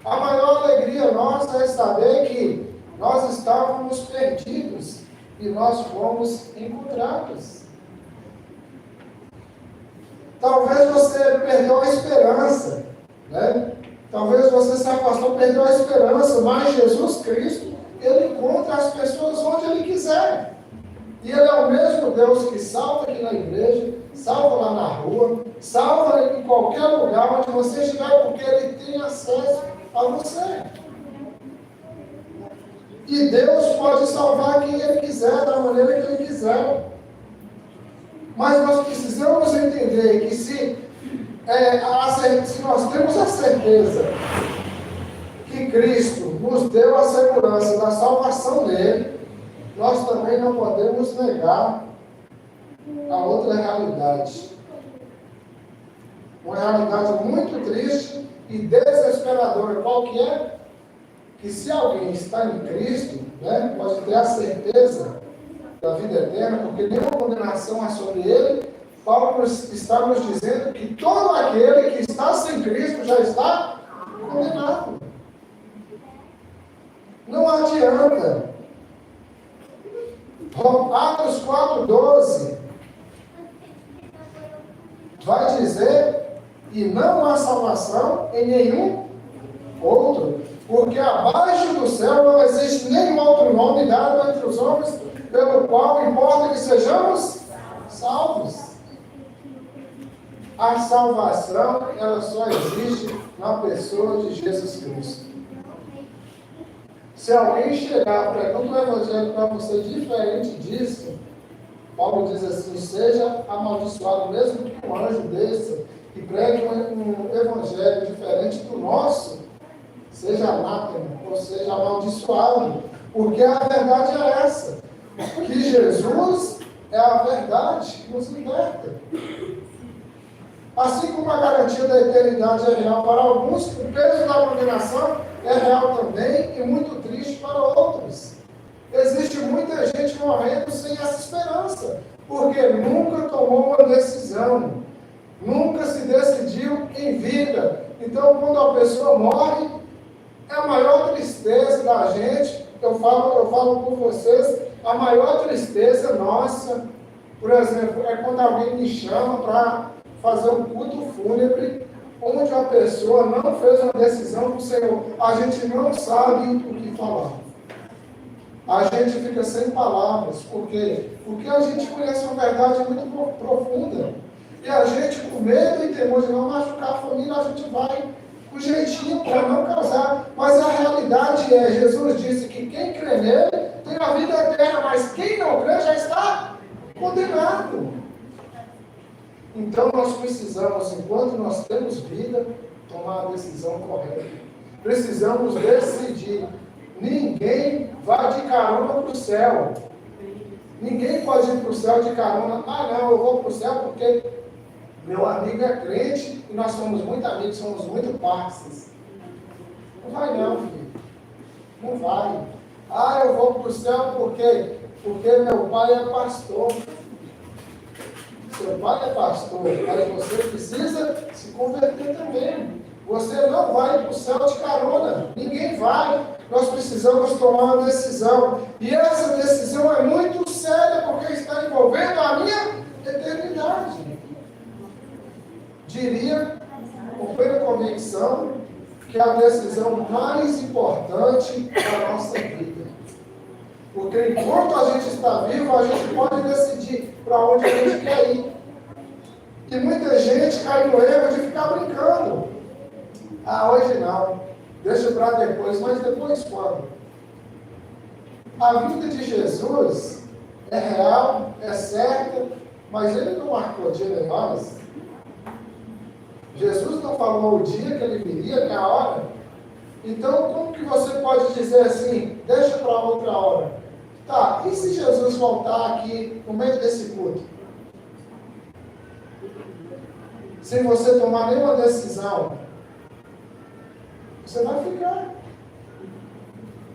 A maior alegria nossa é saber que nós estávamos perdidos e nós fomos encontrados. Talvez você perdeu a esperança, né? Talvez você se afastou, perdeu a esperança, mas Jesus Cristo, ele encontra as pessoas onde ele quiser. E ele é o mesmo Deus que salva aqui na igreja, salva lá na rua, salva em qualquer lugar onde você estiver, porque ele tem acesso a você. E Deus pode salvar quem ele quiser, da maneira que ele quiser. Mas nós precisamos entender que se nós temos a certeza que Cristo nos deu a segurança da salvação dele, nós também não podemos negar a outra realidade. Uma realidade muito triste e desesperadora. Qual que é? Que se alguém está em Cristo, né, pode ter a certeza da vida eterna, porque nenhuma condenação há sobre ele. Paulo está nos dizendo que todo aquele que está sem Cristo já está condenado. Não adianta. Atos 4,12 vai dizer: e não há salvação em nenhum outro, porque abaixo do céu não existe nenhum outro nome dado entre os homens pelo qual importa que sejamos salvos. A salvação, ela só existe na pessoa de Jesus Cristo. Se alguém chegar, pergunta o evangelho para você diferente disso, Paulo diz assim: seja amaldiçoado, mesmo que um anjo desça e pregue um evangelho diferente do nosso, seja anátema, ou seja amaldiçoado, porque a verdade é essa, que Jesus é a verdade que nos liberta. Assim como a garantia da eternidade é real para alguns, o peso da condenação é real também e muito triste para outros. Existe muita gente morrendo sem essa esperança, porque nunca tomou uma decisão, nunca se decidiu em vida. Então, quando a pessoa morre, é a maior tristeza da gente. Eu falo falo por vocês, a maior tristeza nossa, por exemplo, é quando alguém me chama para fazer um culto fúnebre, onde a pessoa não fez uma decisão com o Senhor. A gente não sabe o que falar. A gente fica sem palavras. Por quê? Porque a gente conhece uma verdade muito profunda. E a gente, com medo e temor de não machucar a família, a gente vai com jeitinho para não causar. Mas a realidade é, Jesus disse que quem crê nele tem a vida eterna, mas quem não crê já está condenado. Então nós precisamos, enquanto nós temos vida, tomar a decisão correta. Precisamos decidir. Ninguém vai de carona para o céu. Ninguém pode ir para o céu de carona. Ah, não, eu vou para o céu porque meu amigo é crente e nós somos muito amigos, somos muito parceiros. Não vai não, filho. Não vai. Ah, eu vou para o céu porque meu pai é pastor. Seu pai é pastor, mas você precisa se converter também. Você não vai para o céu de carona. Ninguém vai. Nós precisamos tomar uma decisão. E essa decisão é muito séria, porque está envolvendo a minha eternidade. Diria, com plena convicção, que é a decisão mais importante da nossa vida. Porque enquanto a gente está vivo, a gente pode decidir para onde a gente quer ir. E muita gente cai no erro de ficar brincando. Ah, hoje não. Deixa para depois. Mas depois quando? A vida de Jesus é real, é certa, mas ele não marcou dia nem horas. Jesus não falou o dia que ele viria, nem a hora. Então, como que você pode dizer assim, deixa para outra hora? Tá, e se Jesus voltar aqui no meio desse culto? Sem você tomar nenhuma decisão, você vai ficar.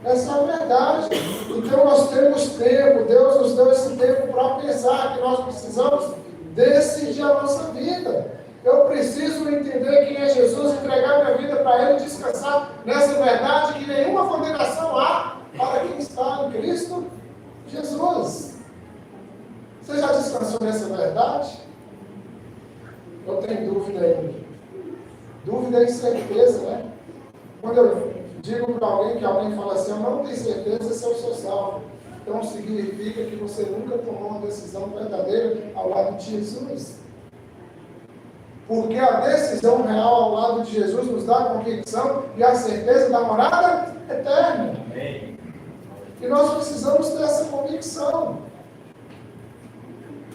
Essa é a verdade. Então nós temos tempo, Deus nos deu esse tempo para pensar que nós precisamos decidir a nossa vida. Eu preciso entender quem é Jesus, entregar minha vida para Ele, descansar nessa verdade que nenhuma condenação há para quem está em Cristo Jesus. Você já descansou nessa verdade? Eu tenho dúvida ainda. Dúvida e certeza, né? Quando eu digo para alguém que alguém fala assim, eu não tenho certeza se eu sou salvo. Então significa que você nunca tomou uma decisão verdadeira ao lado de Jesus. Porque a decisão real ao lado de Jesus nos dá a convicção e a certeza da morada eterna. Amém. E nós precisamos ter essa convicção.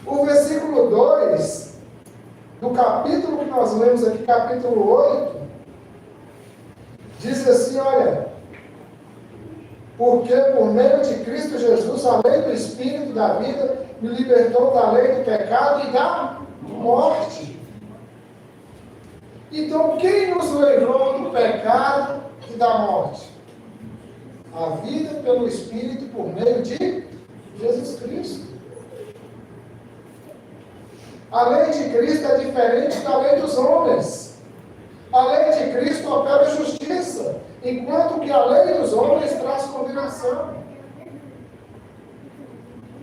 O versículo 2 do capítulo que nós lemos aqui, capítulo 8, diz assim, olha, porque por meio de Cristo Jesus, a lei do Espírito da vida me libertou da lei do pecado e da morte. Então, quem nos livrou do pecado e da morte? A vida pelo Espírito por meio de Jesus Cristo. A lei de Cristo é diferente da lei dos homens. A lei de Cristo opera justiça, enquanto que a lei dos homens traz condenação.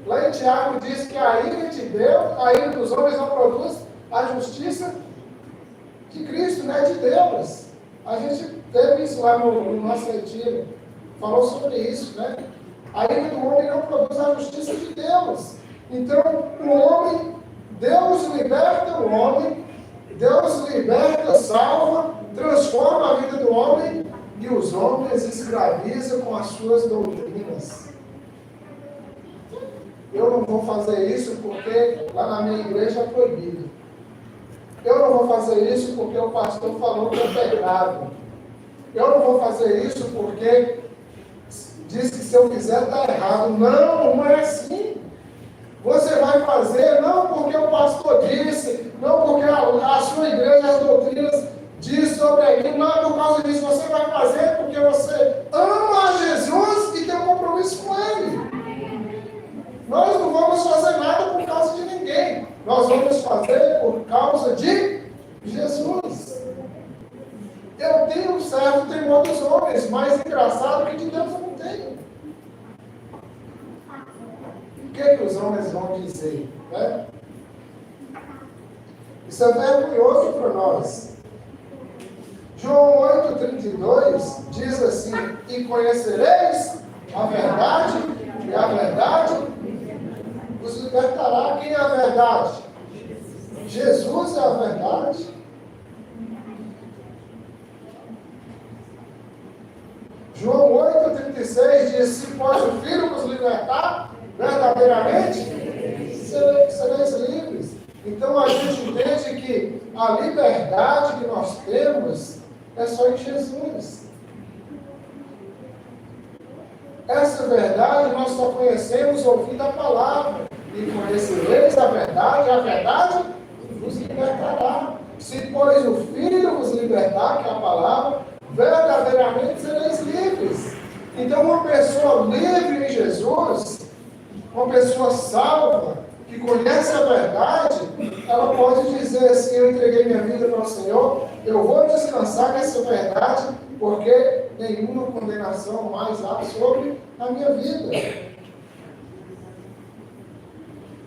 Lá em Tiago diz que a ira de Deus, a ira dos homens não produz a justiça de Cristo, não é de Deus. A gente teve isso lá no nosso retiro, falou sobre isso, né? A ira do homem não produz a justiça de Deus. Então, o homem, Deus liberta o homem, Deus liberta, salva, transforma a vida do homem e os homens escravizam com as suas doutrinas. Eu não vou fazer isso porque lá na minha igreja é proibido. Eu não vou fazer isso porque o pastor falou que é pecado. Eu não vou fazer isso porque diz que se eu fizer está errado. Não, não é assim. Você vai fazer não porque o pastor disse, não porque a sua igreja, as doutrinas diz sobre aquilo, não é por causa disso. Você vai fazer porque você ama a Jesus e tem um compromisso com Ele. Nós não vamos fazer nada por causa de ninguém. Nós vamos fazer por causa de Jesus. Eu tenho um certo temor dos homens, mais engraçado que de Deus eu não tenho. que os homens vão dizer? Né? Isso é vergonhoso para nós. João 8,32 diz assim: e conhecereis a verdade, e a verdade vos libertará. Quem é a verdade? Jesus é a verdade. João 8,36 diz: se pode o Filho vos libertar, verdadeiramente sereis livres. Então a gente entende que a liberdade que nós temos é só em Jesus. Essa verdade nós só conhecemos ouvindo a palavra. E conhecereis a verdade vos libertará. Se, pois, o Filho vos libertar, que é a palavra, verdadeiramente sereis livres. Então, uma pessoa livre em Jesus, uma pessoa salva, que conhece a verdade, ela pode dizer assim: eu entreguei minha vida para o Senhor, eu vou descansar nessa verdade, porque nenhuma condenação mais há sobre a minha vida.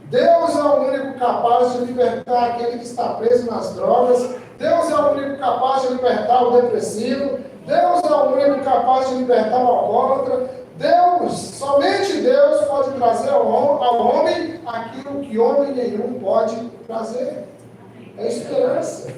Deus é o único capaz de libertar aquele que está preso nas drogas. Deus é o único capaz de libertar o depressivo. Deus é o único capaz de libertar o alcoólatra. Deus, somente Deus pode trazer ao homem aquilo que homem nenhum pode trazer. É esperança.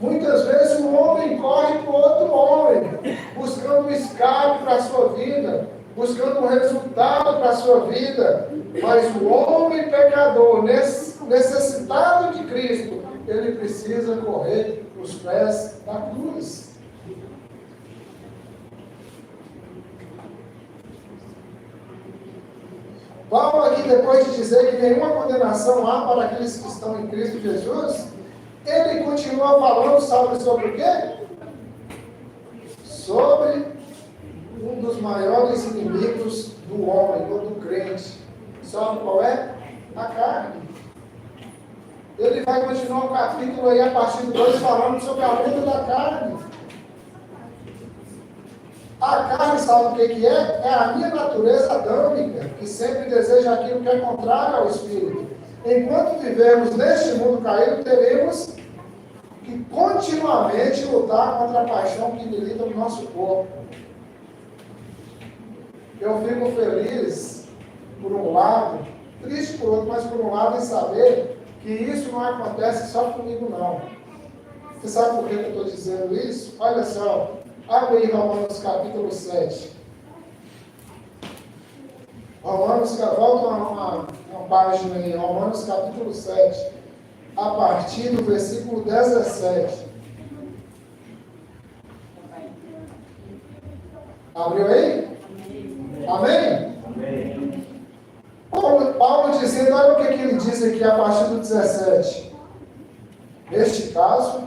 Muitas vezes o homem corre para outro homem, buscando um escape para a sua vida, buscando um resultado para a sua vida. Mas o homem pecador, necessitado de Cristo, ele precisa correr os pés da cruz. Paulo aqui, depois de dizer que nenhuma condenação há para aqueles que estão em Cristo Jesus, ele continua falando, sabe sobre o quê? Sobre um dos maiores inimigos do homem, ou do crente. Sabe qual é? A carne. Ele vai continuar o capítulo aí, a partir do 2, falando sobre a luta da carne. A carne, sabe o que é? É a minha natureza adâmica, que sempre deseja aquilo que é contrário ao Espírito. Enquanto vivermos neste mundo caído, teremos que continuamente lutar contra a paixão que milita no nosso corpo. Eu fico feliz, por um lado, triste por outro, mas por um lado em saber que isso não acontece só comigo, não. Você sabe por que eu estou dizendo isso? Olha só, abre aí Romanos capítulo 7. Romanos, volta uma página aí, Romanos capítulo 7, a partir do versículo 17. Abriu aí? Amém? Amém. Paulo dizendo, olha o que ele diz aqui a partir do 17. Neste caso,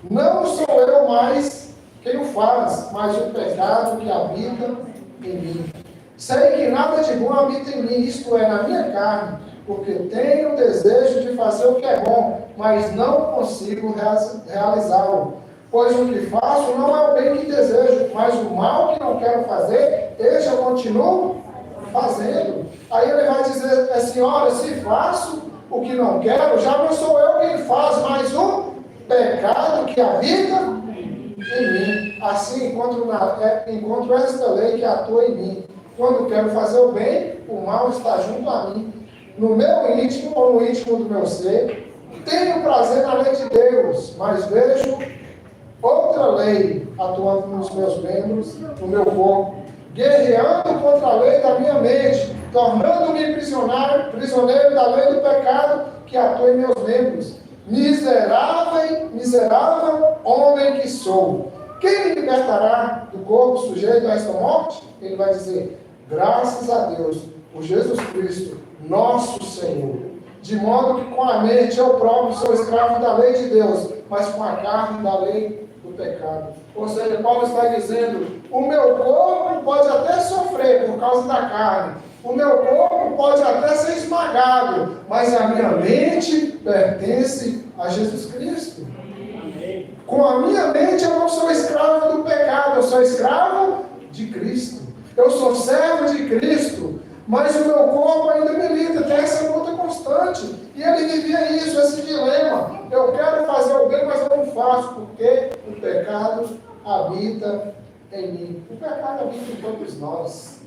não sou eu mais quem o faz, mas o pecado que habita em mim. Sei que nada de bom habita em mim, isto é, na minha carne, porque tenho o desejo de fazer o que é bom, mas não consigo realizá-lo. Pois o que faço não é o bem que desejo, mas o mal que não quero fazer, este eu continuo fazendo. Aí ele vai dizer assim, olha, se faço o que não quero, já não sou eu quem faz, mas o pecado que habita em mim. Assim encontro esta lei que atua em mim. Quando quero fazer o bem, o mal está junto a mim. No meu íntimo ou no íntimo do meu ser, tenho prazer na lei de Deus, mas vejo outra lei atuando nos meus membros, no meu corpo, guerreando contra a lei da minha mente, tornando-me prisioneiro da lei do pecado que atua em meus membros. Miserável homem que sou. Quem me libertará do corpo sujeito a esta morte? Ele vai dizer, graças a Deus, por Jesus Cristo, nosso Senhor. De modo que com a mente eu próprio sou escravo da lei de Deus, mas com a carne da lei do pecado. Ou seja, Paulo está dizendo, o meu corpo pode até sofrer por causa da carne, o meu corpo pode até ser esmagado, mas a minha mente pertence a Jesus Cristo. Com a minha mente eu não sou escravo do pecado, eu sou escravo de Cristo. Eu sou servo de Cristo. mas o meu corpo ainda milita, tem essa luta constante. E ele vivia isso, esse dilema. Eu quero fazer o bem, mas eu não faço, porque o pecado habita em mim. O pecado habita em todos nós.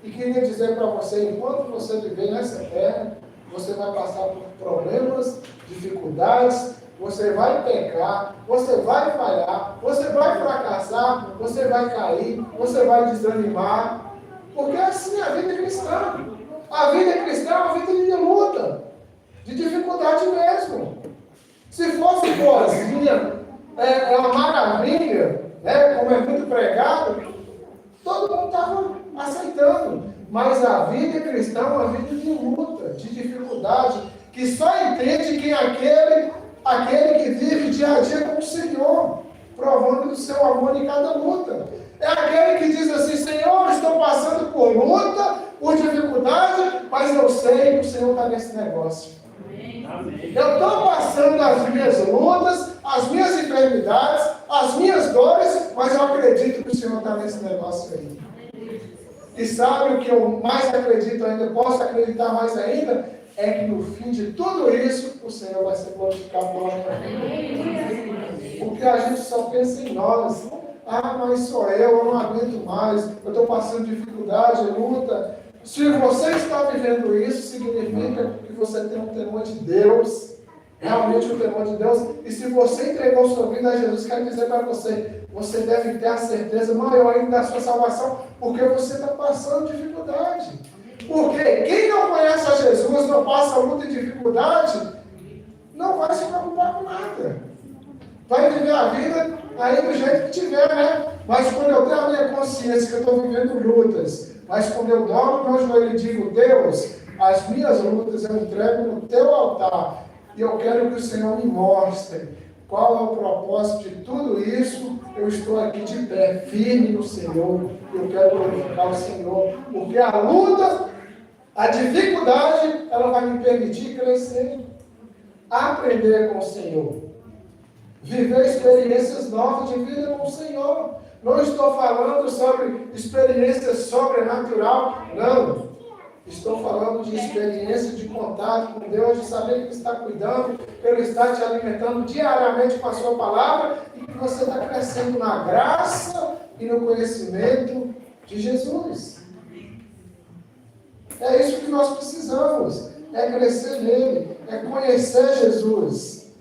E queria dizer para você, enquanto você viver nessa terra, você vai passar por problemas, dificuldades, você vai pecar, você vai falhar, você vai fracassar, você vai cair, você vai desanimar. Porque assim é a vida cristã. A vida cristã é uma vida de luta, de dificuldade mesmo. Se fosse boazinha, uma maravilha, né, como é muito pregado, todo mundo estava aceitando. Mas a vida cristã é uma vida de luta, de dificuldade, que só entende quem é aquele que vive dia a dia com o Senhor, provando do seu amor em cada luta. É aquele que diz assim: Senhor, estou passando por luta, por dificuldade, mas eu sei que o Senhor está nesse negócio. Eu estou passando as minhas lutas, as minhas enfermidades, as minhas dores, mas eu acredito que o Senhor está nesse negócio aí. E sabe o que eu mais acredito ainda, posso acreditar mais ainda? É que no fim de tudo isso, o Senhor vai ser glorificado pela minha vida. Porque a gente só pensa em nós. Ah, mas sou eu não aguento mais, eu estou passando dificuldade, luta. Se você está vivendo isso, significa que você tem um temor de Deus, realmente um temor de Deus. E se você entregou sua vida a Jesus, quero dizer para você, você deve ter a certeza maior ainda da sua salvação, porque você está passando dificuldade. Porque quem não conhece a Jesus, não passa luta e dificuldade, não vai se preocupar com nada. Vai viver a vida aí do jeito que tiver, né? Mas quando eu tenho a minha consciência que eu estou vivendo lutas, mas quando eu dobro meu joelho e digo: Deus, as minhas lutas eu entrego no teu altar, e eu quero que o Senhor me mostre qual é o propósito de tudo isso. Eu estou aqui de pé, firme no Senhor, eu quero glorificar o Senhor, porque a luta, a dificuldade, ela vai me permitir crescer, aprender com o Senhor, viver experiências novas de vida com o Senhor. Não estou falando sobre experiência sobrenatural, não. Estou falando de experiência de contato com Deus, de saber que Ele está cuidando, que Ele está te alimentando diariamente com a sua palavra e que você está crescendo na graça e no conhecimento de Jesus. É isso que nós precisamos, é crescer nele, é conhecer Jesus.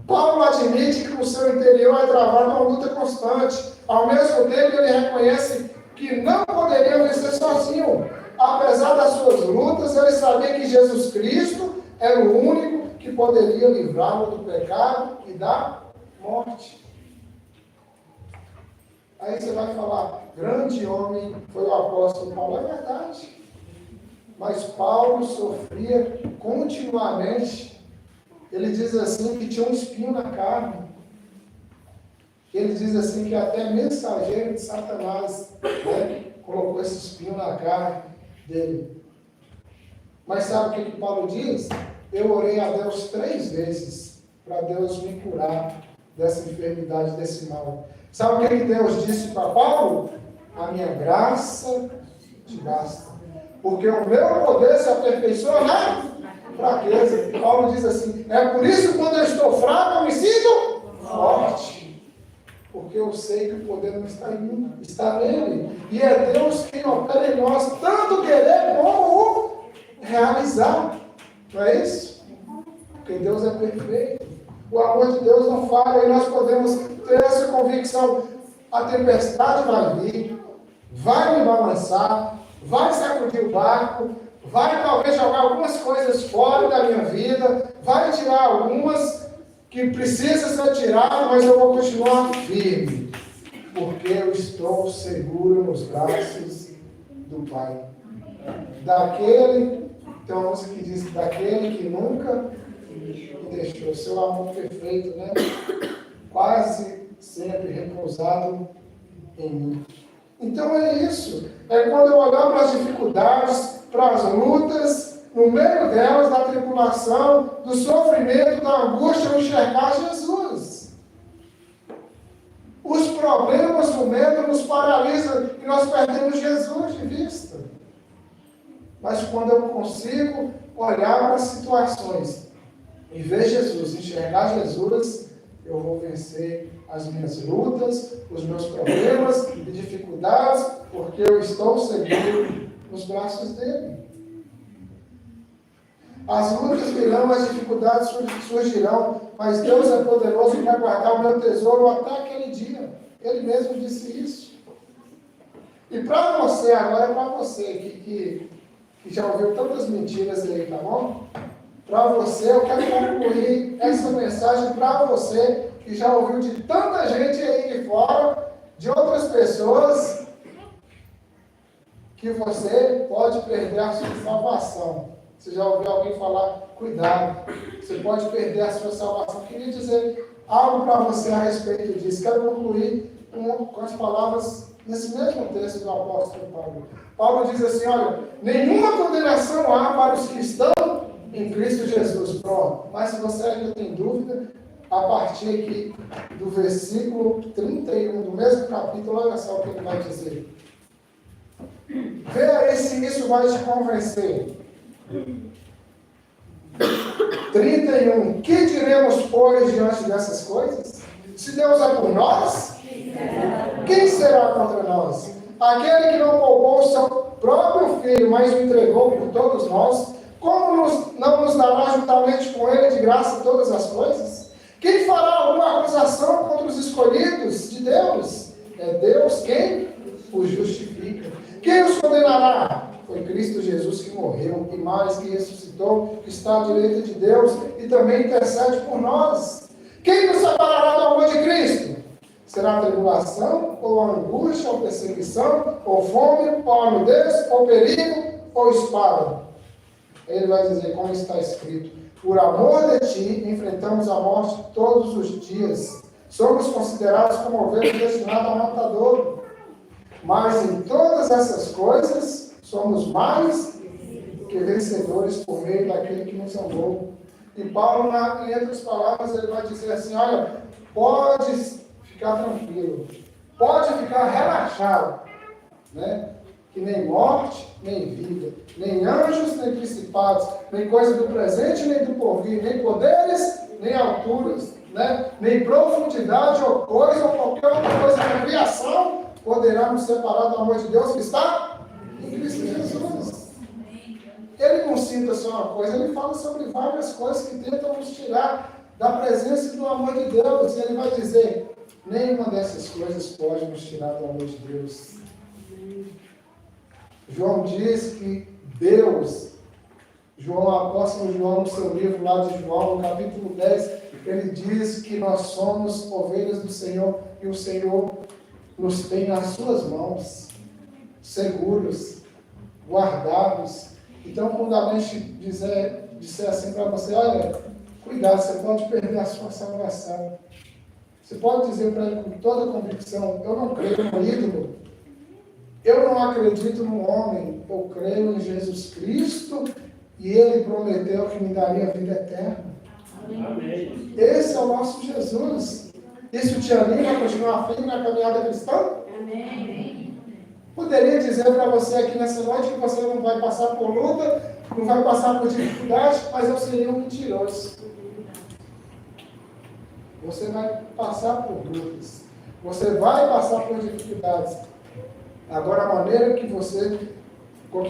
Paulo admite que no seu interior é travada uma luta constante. Ao mesmo tempo, ele reconhece que não poderia vencer sozinho. Apesar das suas lutas, ele sabia que Jesus Cristo era o único que poderia livrá-lo do pecado e da morte. Aí você vai falar: grande homem foi o apóstolo Paulo. É verdade. Mas Paulo sofria continuamente. Ele diz assim que tinha um espinho na carne. Ele diz assim que até mensageiro de Satanás, né, colocou esse espinho na carne dele. Mas sabe o que Paulo diz? Eu orei a Deus 3 vezes para Deus me curar dessa enfermidade, desse mal. Sabe o que Deus disse para Paulo? A minha graça te basta. Porque o meu poder se aperfeiçoa na fraqueza. Paulo diz assim: é por isso que quando eu estou fraco, eu me sinto forte. Porque eu sei que o poder não está em mim, está nele. E é Deus quem opera em nós, tanto querer como o realizar. Não é isso? Porque Deus é perfeito. O amor de Deus não falha e nós podemos ter essa convicção. A tempestade vai vir, vai me balançar, vai sacudir o barco, vai talvez jogar algumas coisas fora da minha vida, vai tirar algumas que precisam ser tiradas, mas eu vou continuar firme, porque eu estou seguro nos braços do Pai. Daquele, tem uma música que diz: daquele que nunca me deixou, seu amor perfeito, né? Quase sempre repousado em mim. Então é isso. É quando eu olhar para as dificuldades, para as lutas, no meio delas, da tribulação, do sofrimento, da angústia, eu enxergar Jesus. Os problemas, o medo nos paralisam e nós perdemos Jesus de vista. Mas quando eu consigo olhar para as situações e ver Jesus, enxergar Jesus, eu vou vencer as minhas lutas, os meus problemas e dificuldades, porque eu estou seguro nos braços dele. As lutas virão, as dificuldades surgirão, mas Deus é poderoso para guardar o meu tesouro até aquele dia. Ele mesmo disse isso. E para você, agora é para você que já ouviu tantas mentiras aí, tá bom? Para você, eu quero concluir essa mensagem para você que já ouviu de tanta gente aí de fora, de outras pessoas, que você pode perder a sua salvação. Você já ouviu alguém falar, cuidado, você pode perder a sua salvação. Eu queria dizer algo para você a respeito disso. Quero concluir com as palavras nesse mesmo texto do apóstolo Paulo. Paulo diz assim, olha, nenhuma condenação há para os que estão em Cristo Jesus. Pronto. Mas se você ainda tem dúvida, a partir aqui do versículo 31 do mesmo capítulo, olha só o que ele vai dizer. Veja aí se isso vai te convencer. 31. Que diremos, pois, diante dessas coisas? Se Deus é por nós, quem será contra nós? Aquele que não poupou o seu próprio filho, mas o entregou por todos nós, como não nos dará juntamente com ele de graça todas as coisas? Quem fará alguma acusação contra os escolhidos de Deus? É Deus quem os justifica. Quem os condenará? Foi Cristo Jesus que morreu, e mais que ressuscitou, que está à direita de Deus, e também intercede por nós. Quem nos separará do amor de Cristo? Será a tribulação, ou a angústia, ou perseguição, ou fome, ou a nudez, ou perigo, ou espada? Ele vai dizer, como está escrito, por amor de ti, enfrentamos a morte todos os dias. Somos considerados como ovelhas destinadas ao matadouro. Mas em todas essas coisas, somos mais que vencedores por meio daquele que nos amou. E Paulo, em outras palavras, ele vai dizer assim, olha, pode ficar tranquilo, pode ficar relaxado, né? Que nem morte, nem vida, nem anjos, nem principados, nem coisa do presente, nem do porvir, nem poderes, nem alturas, né? Nem profundidade ou coisa, ou qualquer outra coisa da criação, poderá nos separar do amor de Deus que está em Cristo Jesus. Ele não cita só uma coisa, ele fala sobre várias coisas que tentam nos tirar da presença e do amor de Deus. E ele vai dizer, nenhuma dessas coisas pode nos tirar do amor de Deus. João diz que Deus, apóstolo João, no seu livro lá de João, no capítulo 10, ele diz que nós somos ovelhas do Senhor e o Senhor nos tem nas suas mãos, seguros, guardados. Então, quando alguém disser assim para você, olha, cuidado, você pode perder a sua salvação. Você pode dizer para ele com toda convicção, eu não creio no ídolo, eu não acredito no homem, eu creio em Jesus Cristo e ele prometeu que me daria vida eterna. Amém. Esse é o nosso Jesus. Isso te anima a continuar firme na caminhada cristã? Amém. Poderia dizer para você aqui nessa noite que você não vai passar por luta, não vai passar por dificuldade, mas eu seria um mentiroso. Você vai passar por lutas. Você vai passar por dificuldades. Agora, a maneira com que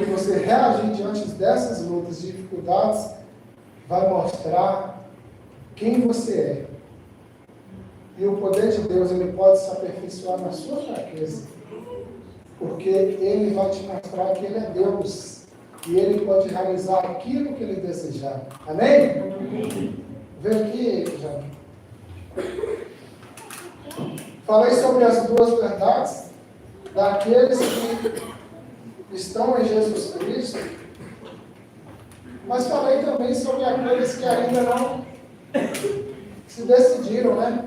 você reagir diante dessas lutas e dificuldades vai mostrar quem você é. E o poder de Deus, ele pode se aperfeiçoar na sua fraqueza. Porque ele vai te mostrar que ele é Deus. E ele pode realizar aquilo que ele desejar. Amém? Amém. Vem aqui, Jânio. Falei sobre as duas verdades daqueles que estão em Jesus Cristo, mas falei também sobre aqueles que ainda não se decidiram, né?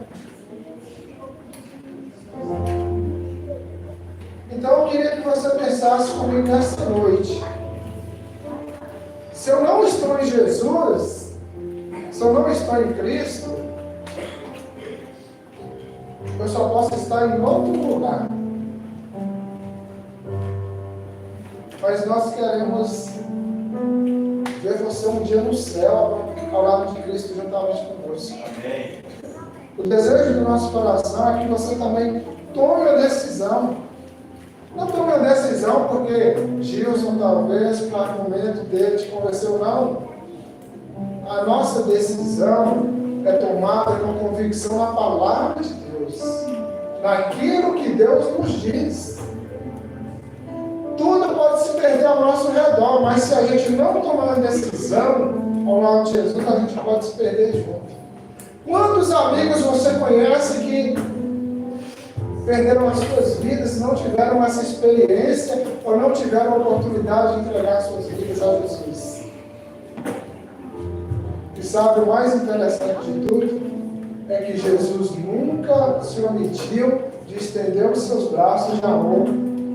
Então eu queria que você pensasse comigo nessa noite. Se eu não estou em Jesus, se eu não estou em Cristo, eu só posso estar em outro lugar. mas nós queremos ver você um dia no céu, ao lado de Cristo, juntamente conosco. Amém. O desejo do nosso coração é que você também tome a decisão. Não tome a decisão porque Gilson, talvez, para o momento dele, te convenceu, não. A nossa decisão é tomada com convicção na palavra de Deus, naquilo que Deus nos diz. Tudo pode se perder ao nosso redor, mas se a gente não tomar a decisão ao lado de Jesus, a gente pode se perder junto. Quantos amigos você conhece que perderam as suas vidas, não tiveram essa experiência ou não tiveram a oportunidade de entregar suas vidas a Jesus? E sabe o mais interessante de tudo? É que Jesus nunca se omitiu de estender os seus braços de amor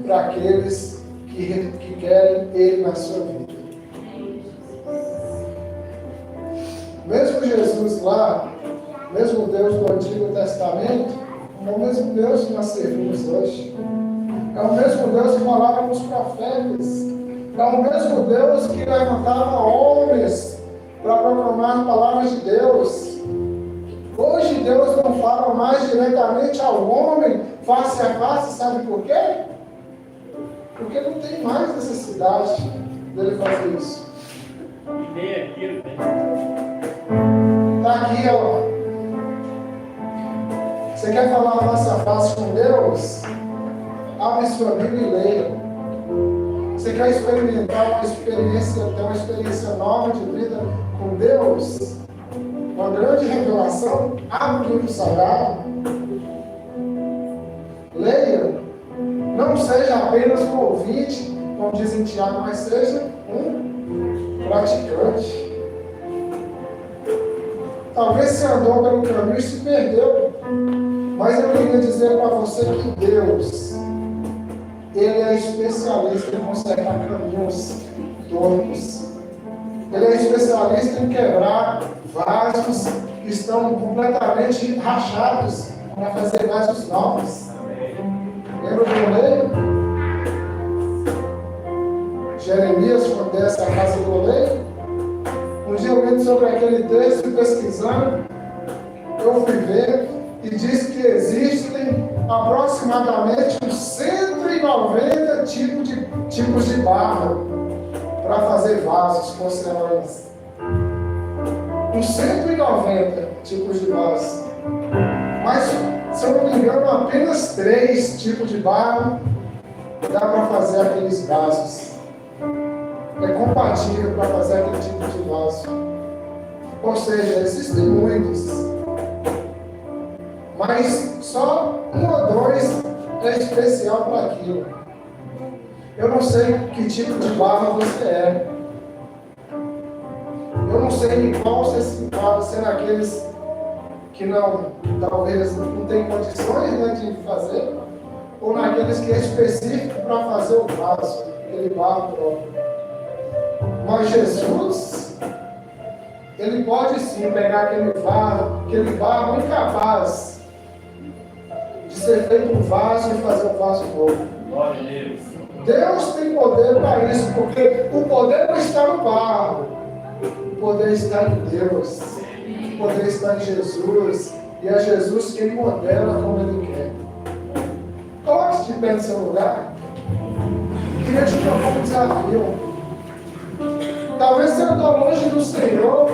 para aqueles que querem Ele na sua vida. Mesmo Jesus lá, mesmo Deus do Antigo Testamento, é o mesmo Deus que nós servimos hoje. É o mesmo Deus que falava com os profetas. É o mesmo Deus que levantava homens para proclamar palavras de Deus. Hoje Deus não fala mais diretamente ao homem, face a face, sabe por quê? Porque não tem mais necessidade dele fazer isso. E nem aquilo, né? Está aqui, ó. Você quer falar face a face com Deus? Abre sua Bíblia e leia. Você quer experimentar ter uma experiência nova de vida com Deus? Uma grande revelação? Abre o livro sagrado. Leia. Não seja apenas um ouvinte, como diz em Tiago, mas seja um praticante. Talvez você andou pelo caminho e se perdeu. Mas eu queria dizer para você que Deus, Ele é especialista em consertar caminhos tortos. Ele é especialista em quebrar vasos que estão completamente rachados para fazer vasos novos. Lembra do oleiro? Jeremias, quando desce a casa do oleiro? Um dia eu lendo sobre aquele texto e pesquisando, eu fui ver e diz que existem aproximadamente uns 190 tipos de barro para fazer vasos, porcelanas. Uns 190 tipos de vasos. Mas, se eu não me engano, apenas 3 tipos de barro dá para fazer aqueles vasos. É compatível para fazer aquele tipo de vaso. Ou seja, existem muitos. Mas só 1 ou 2 é especial para aquilo. Eu não sei que tipo de barro você é. Eu não sei em qual você se enquadra, se é naqueles que talvez não tem condições, né, de fazer, ou naqueles que é específico para fazer o vaso, aquele barro próprio. Mas Jesus, Ele pode sim pegar aquele barro incapaz de ser feito um vaso e fazer um vaso novo. Glória a Deus. Deus tem poder para isso, porque o poder não está no barro, o poder está em Deus, o poder está em Jesus, e é Jesus que Ele modela como Ele quer. Coloque-se de pé no seu lugar. Queria te propor um desafio. Talvez você andou longe do Senhor,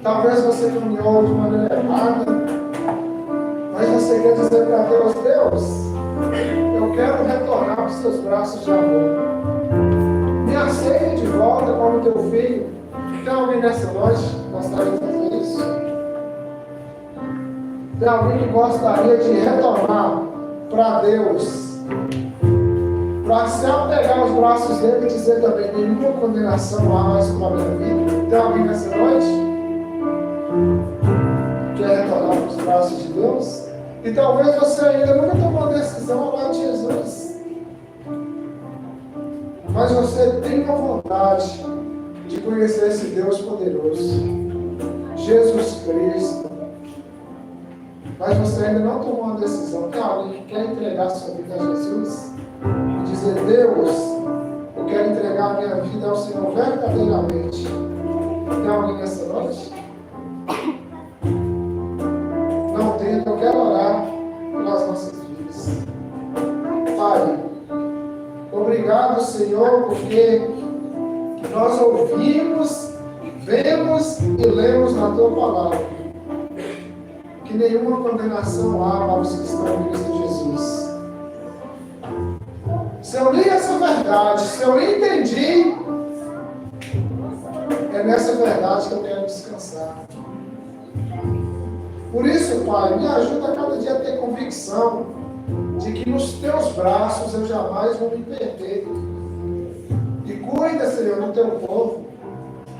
talvez você caminhou de maneira errada, mas você quer dizer para Deus: Deus, eu quero retornar para os seus braços de amor. Me aceite de volta como teu filho. Tem alguém nessa noite que gostaria de fazer isso? Tem alguém que gostaria de retornar para Deus, para se apegar aos braços dele e dizer também: nenhuma condenação há mais para a minha vida? Tem alguém nessa noite que quer retornar para os braços de Deus? E talvez você ainda nunca tomou uma decisão ao lado de Jesus, mas você tem uma vontade de conhecer esse Deus poderoso, Jesus Cristo, mas você ainda não tomou uma decisão. Tem alguém que quer entregar sua vida a Jesus e dizer: dizer: Deus, eu quero entregar a minha vida ao Senhor verdadeiramente. Tem alguém nessa noite? Não tem, então eu quero orar pelas nossas vidas. Pai, obrigado, Senhor, porque nós ouvimos, vemos e lemos na Tua palavra que nenhuma condenação há para os que estão em Cristo Jesus. Se eu li essa verdade, se eu entendi, é nessa verdade que eu quero descansar. Por isso, Pai, me ajuda a cada dia a ter convicção de que nos Teus braços eu jamais vou me perder. E cuida, Senhor, do Teu povo.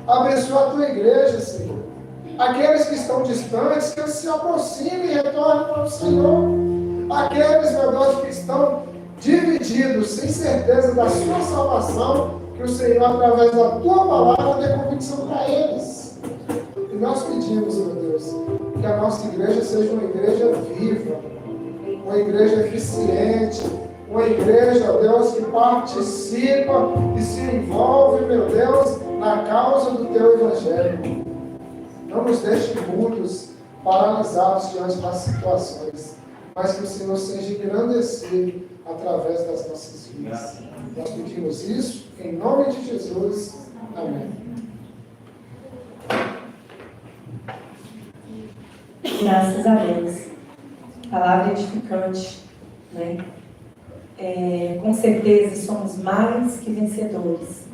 Abençoa a Tua igreja, Senhor. Aqueles que estão distantes, que eles se aproximem e retornem para o Senhor. Aqueles, meu Deus, que estão divididos, sem certeza da sua salvação, que o Senhor, através da Tua palavra, dê convicção para eles. E nós pedimos, meu Deus, que a nossa igreja seja uma igreja viva, uma igreja eficiente, uma igreja, Deus, que participa e se envolve, meu Deus, na causa do Teu Evangelho. Não nos deixe mudos, paralisados diante das situações, mas que o Senhor seja engrandecido através das nossas vidas. Nós pedimos isso em nome de Jesus. Amém. Graças a Deus. Palavra edificante, né? Com certeza somos mais que vencedores.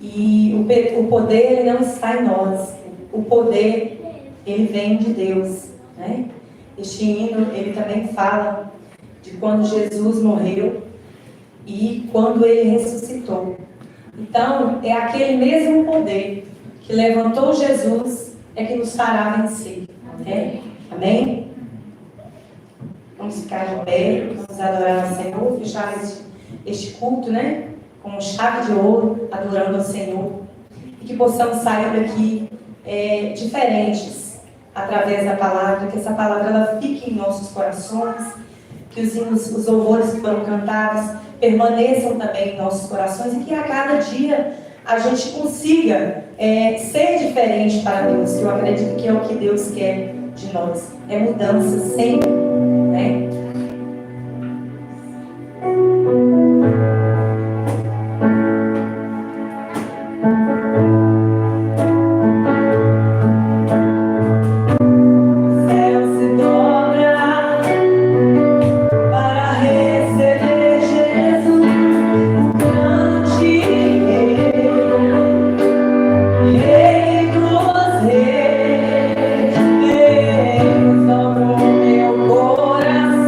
E o poder, ele não está em nós. O poder, ele vem de Deus, né? Este hino, ele também fala de quando Jesus morreu e quando ele ressuscitou. Então, é aquele mesmo poder que levantou Jesus, é que nos fará vencer. Né? Amém? Vamos ficar de pé, vamos adorar ao Senhor, fechar este culto, né? Com chave de ouro, adorando ao Senhor. E que possamos sair daqui diferentes através da palavra, que essa palavra ela fique em nossos corações, que os louvores que foram cantados permaneçam também em nossos corações e que a cada dia a gente consiga ser diferente para Deus, que eu acredito que é o que Deus quer de nós. É mudança sempre, né? Meu coração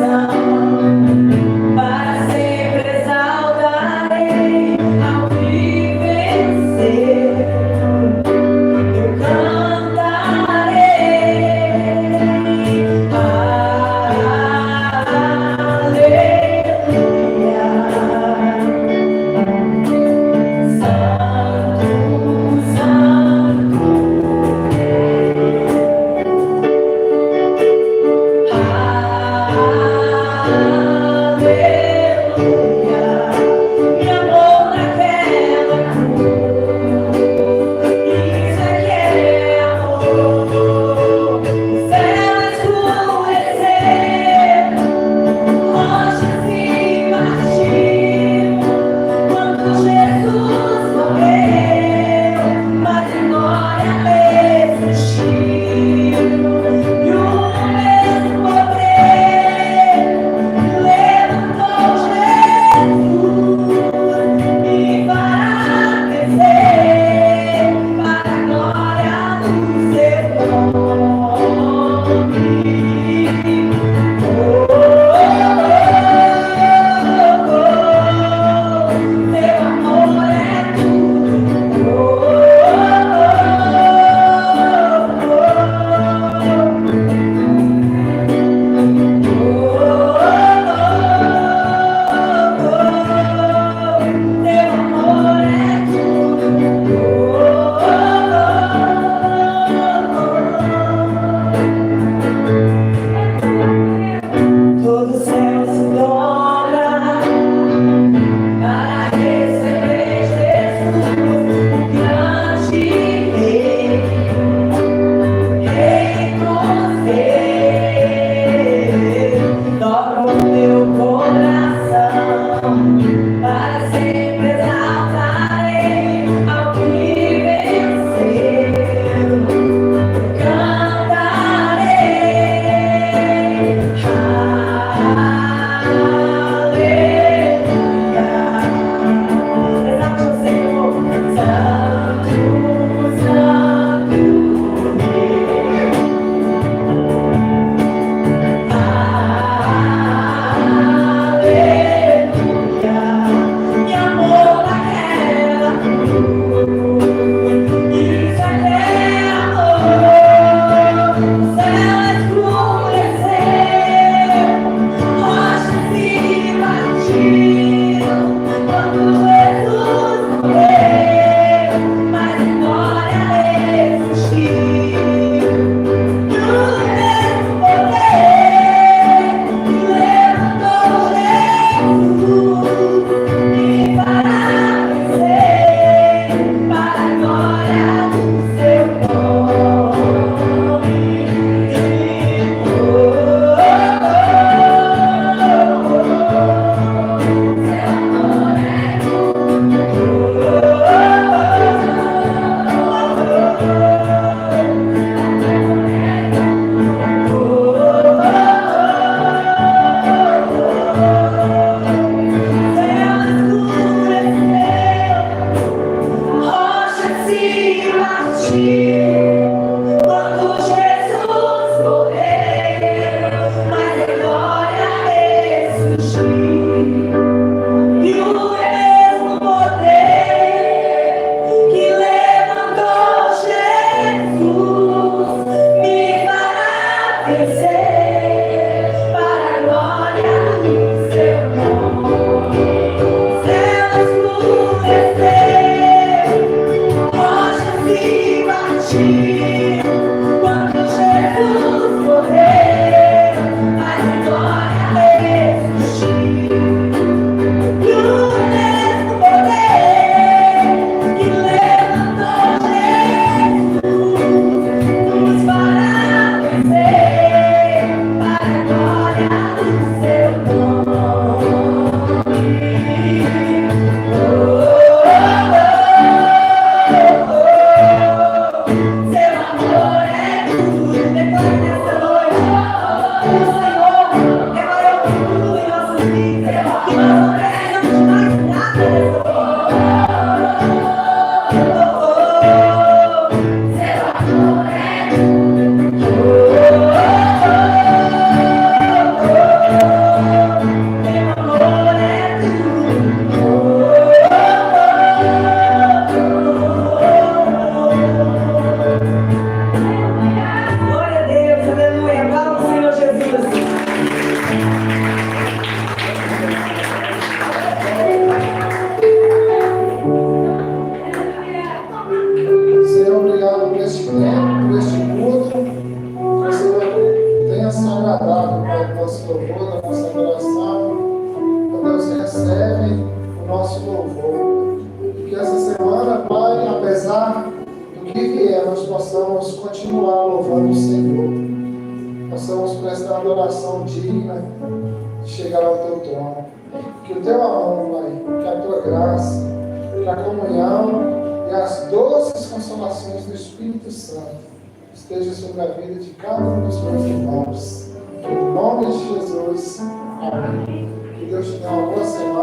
Esteja sobre a vida de cada um dos meus irmãos. Em nome de Jesus. Amém. Que Deus te dê uma boa semana.